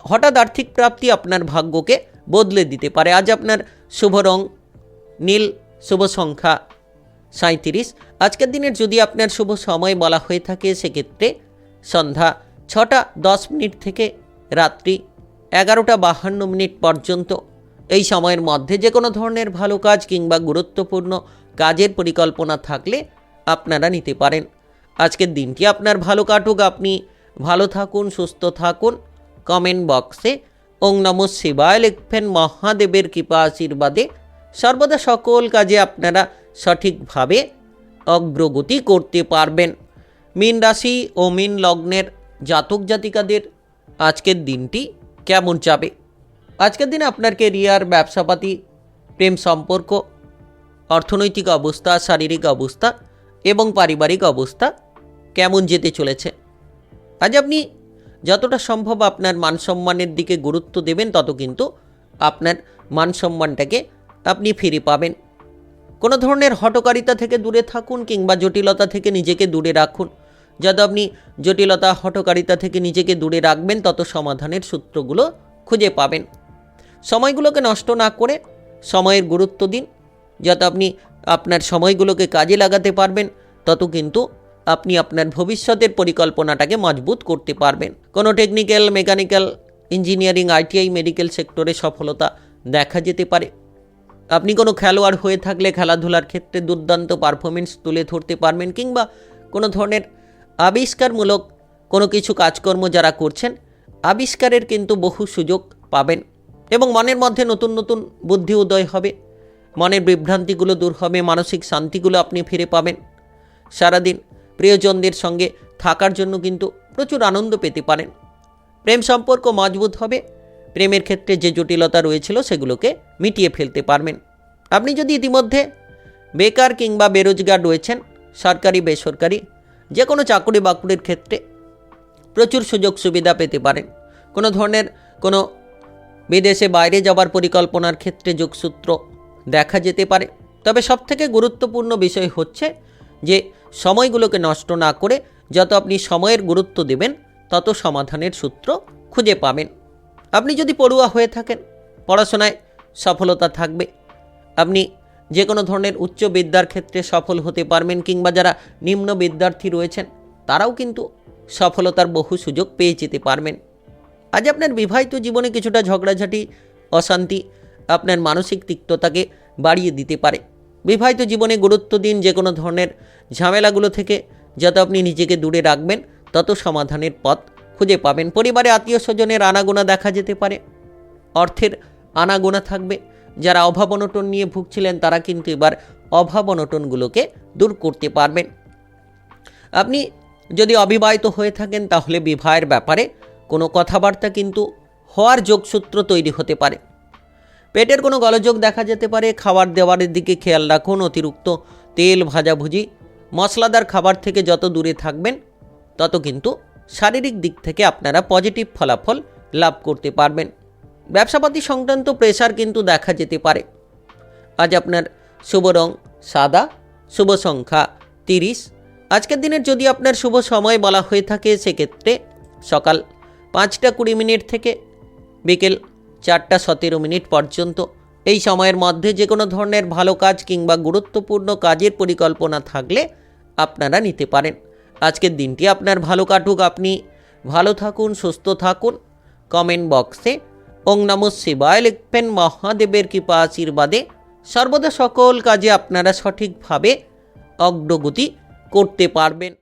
হঠাৎ আর্থিক প্রাপ্তি আপনার ভাগ্যকে বদলে দিতে পারে। আজ আপনার শুভ রং নীল, শুভ সংখ্যা 37। আজকের দিনের যদি আপনার শুভ সময় বলা হয়ে থাকে, সেক্ষেত্রে সন্ধ্যা 6:10 থেকে রাত্রি 11:52 পর্যন্ত। এই সময়ের মধ্যে যে কোনো ধরনের ভালো কাজ কিংবা গুরুত্বপূর্ণ কাজের পরিকল্পনা থাকলে আপনারা নিতে পারেন। আজকের দিনটি আপনার ভালো কাটুক, আপনি ভালো থাকুন, সুস্থ থাকুন। কমেন্ট বক্সে ওং নমঃ শিবায় লিখবেন। মহাদেবের কৃপা আশীর্বাদে সর্বদা সকল কাজে আপনারা সঠিকভাবে অগ্রগতি করতে পারবেন। মীন রাশি ও মীন লগ্নের জাতক জাতিকাদের আজকের দিনটি কেমন যাবে? আজকের দিনে আপনার কেরিয়ার, ব্যবসাপাতি, প্রেম সম্পর্ক, অর্থনৈতিক অবস্থা, শারীরিক অবস্থা এবং পারিবারিক অবস্থা কেমন যেতে চলেছে? আজ আপনি যতটা সম্ভব আপনার মান সম্মানের দিকে গুরুত্ব দেবেন, তত কিন্তু আপনার মান সম্মানটাকে আপনি ফিরে পাবেন। কোনো ধরনের হঠকারিতা থেকে দূরে থাকুন কিংবা জটিলতা থেকে নিজেকে দূরে রাখুন। যত আপনি জটিলতা, হঠকারিতা থেকে নিজেকে দূরে রাখবেন, তত সমাধানের সূত্রগুলো খুঁজে পাবেন। সময়গুলোকে নষ্ট না করে সময়ের গুরুত্ব দিন। যত আপনি আপনার সময়গুলোকে কাজে লাগাতে পারবেন, তত কিন্তু আপনি আপনার ভবিষ্যতের পরিকল্পনাটাকে মজবুত করতে পারবেন। কোনো technical, mechanical, engineering, ITI, medical সেক্টরে সফলতা দেখা যেতে পারে। আপনি কোনো খেলোয়াড় হয়ে থাকলে খেলাধুলার ক্ষেত্রে দুর্দান্ত পারফরমেন্স তুলে ধরতে পারবেন, কিংবা কোনো ধরনের আবিষ্কারমূলক কোনো কিছু কাজকর্ম যারা করছেন, আবিষ্কারের কিন্তু বহু সুযোগ পাবেন এবং মনের মধ্যে নতুন নতুন বুদ্ধি উদয় হবে। মনের বিভ্রান্তিগুলো দূর হবে, মানসিক শান্তিগুলো আপনি ফিরে পাবেন। সারাদিন প্রিয়জনদের সঙ্গে থাকার জন্য কিন্তু প্রচুর আনন্দ পেতে পারেন। প্রেম সম্পর্ক মজবুত হবে। প্রেমের ক্ষেত্রে যে জটিলতা রয়েছিল সেগুলোকে মিটিয়ে ফেলতে পারবেন। আপনি যদি ইতিমধ্যে বেকার কিংবা বেরোজগার রয়েছেন, সরকারি বেসরকারি যে কোনো চাকরি বাকরির ক্ষেত্রে প্রচুর সুযোগ সুবিধা পেতে পারেন। কোনো ধরনের কোনো বিদেশে বাইরে যাওয়ার পরিকল্পনার ক্ষেত্রে যোগসূত্র দেখা যেতে পারে। তবে সবথেকে গুরুত্বপূর্ণ বিষয় হচ্ছে যে সময়গুলোকে নষ্ট না করে যত আপনি সময়ের গুরুত্ব দেবেন, তত সমাধানের সূত্র খুঁজে পাবেন। আপনি যদি পড়ুয়া হয়ে থাকেন, পড়াশোনায় সফলতা থাকবে। আপনি যে কোনো ধরনের উচ্চ বিদ্যার ক্ষেত্রে সফল হতে পারবেন, কিংবা যারা নিম্ন বিদ্যার্থী রয়েছেন তারাও কিন্তু সফলতার বহু সুযোগ পেয়ে যেতে পারবেন। আজ আপনার বিবাহিত জীবনে কিছুটা ঝগড়াঝাটি, অশান্তি আপনার মানসিক তিক্ততাকে বাড়িয়ে দিতে পারে। বিবাহিত জীবনে গুরুত্ব দিন। যে কোনো ধরনের ঝামেলাগুলো থেকে যত আপনি নিজেকে দূরে রাখবেন, তত সমাধানের পথ খুঁজে পাবেন। পরিবারে আত্মীয় স্বজনের আনাগোনা দেখা যেতে পারে, অর্থের আনাগোনা থাকবে। যারা অভাব অনটন নিয়ে ভুগছিলেন, তারা কিন্তু এবার অভাব অনটনগুলোকে দূর করতে পারবেন। আপনি যদি অবিবাহিত হয়ে থাকেন, তাহলে বিবাহের ব্যাপারে কোনো কথাবার্তা কিন্তু হওয়ার যোগসূত্র তৈরি হতে পারে। পেটের কোনো গোলযোগ দেখা যেতে পারে। খাবার দাবারের দিকে খেয়াল রাখুন। অতিরিক্ত তেল, ভাজাভুজি, মশলাদার খাবার থেকে যত দূরে থাকবেন, তত কিন্তু শারীরিক দিক থেকে আপনারা পজিটিভ ফলাফল লাভ করতে পারবেন। ব্যবসাপাতি সংক্রান্ত প্রেসার কিন্তু দেখা যেতে পারে। আজ আপনার শুভ রং সাদা, শুভ সংখ্যা 30। আজকের দিনের যদি আপনার শুভ সময় বলা হয়ে থাকে, সেক্ষেত্রে সকাল 5:20 থেকে বিকেল 4:17 পর্যন্ত। এই সময়ের মধ্যে যে কোনো ধরনের ভালো কাজ কিংবা গুরুত্বপূর্ণ কাজের পরিকল্পনা থাকলে আপনারা নিতে পারেন। আজকের দিনটি আপনার ভালো কাটুক, আপনি ভালো থাকুন, সুস্থ থাকুন। কমেন্ট বক্সে ওং নমঃ শিবায় লিখবেন। মহাদেবের কৃপা আশীর্বাদে সর্বদা সকল কাজে আপনারা সঠিকভাবে অগ্রগতি করতে পারবেন।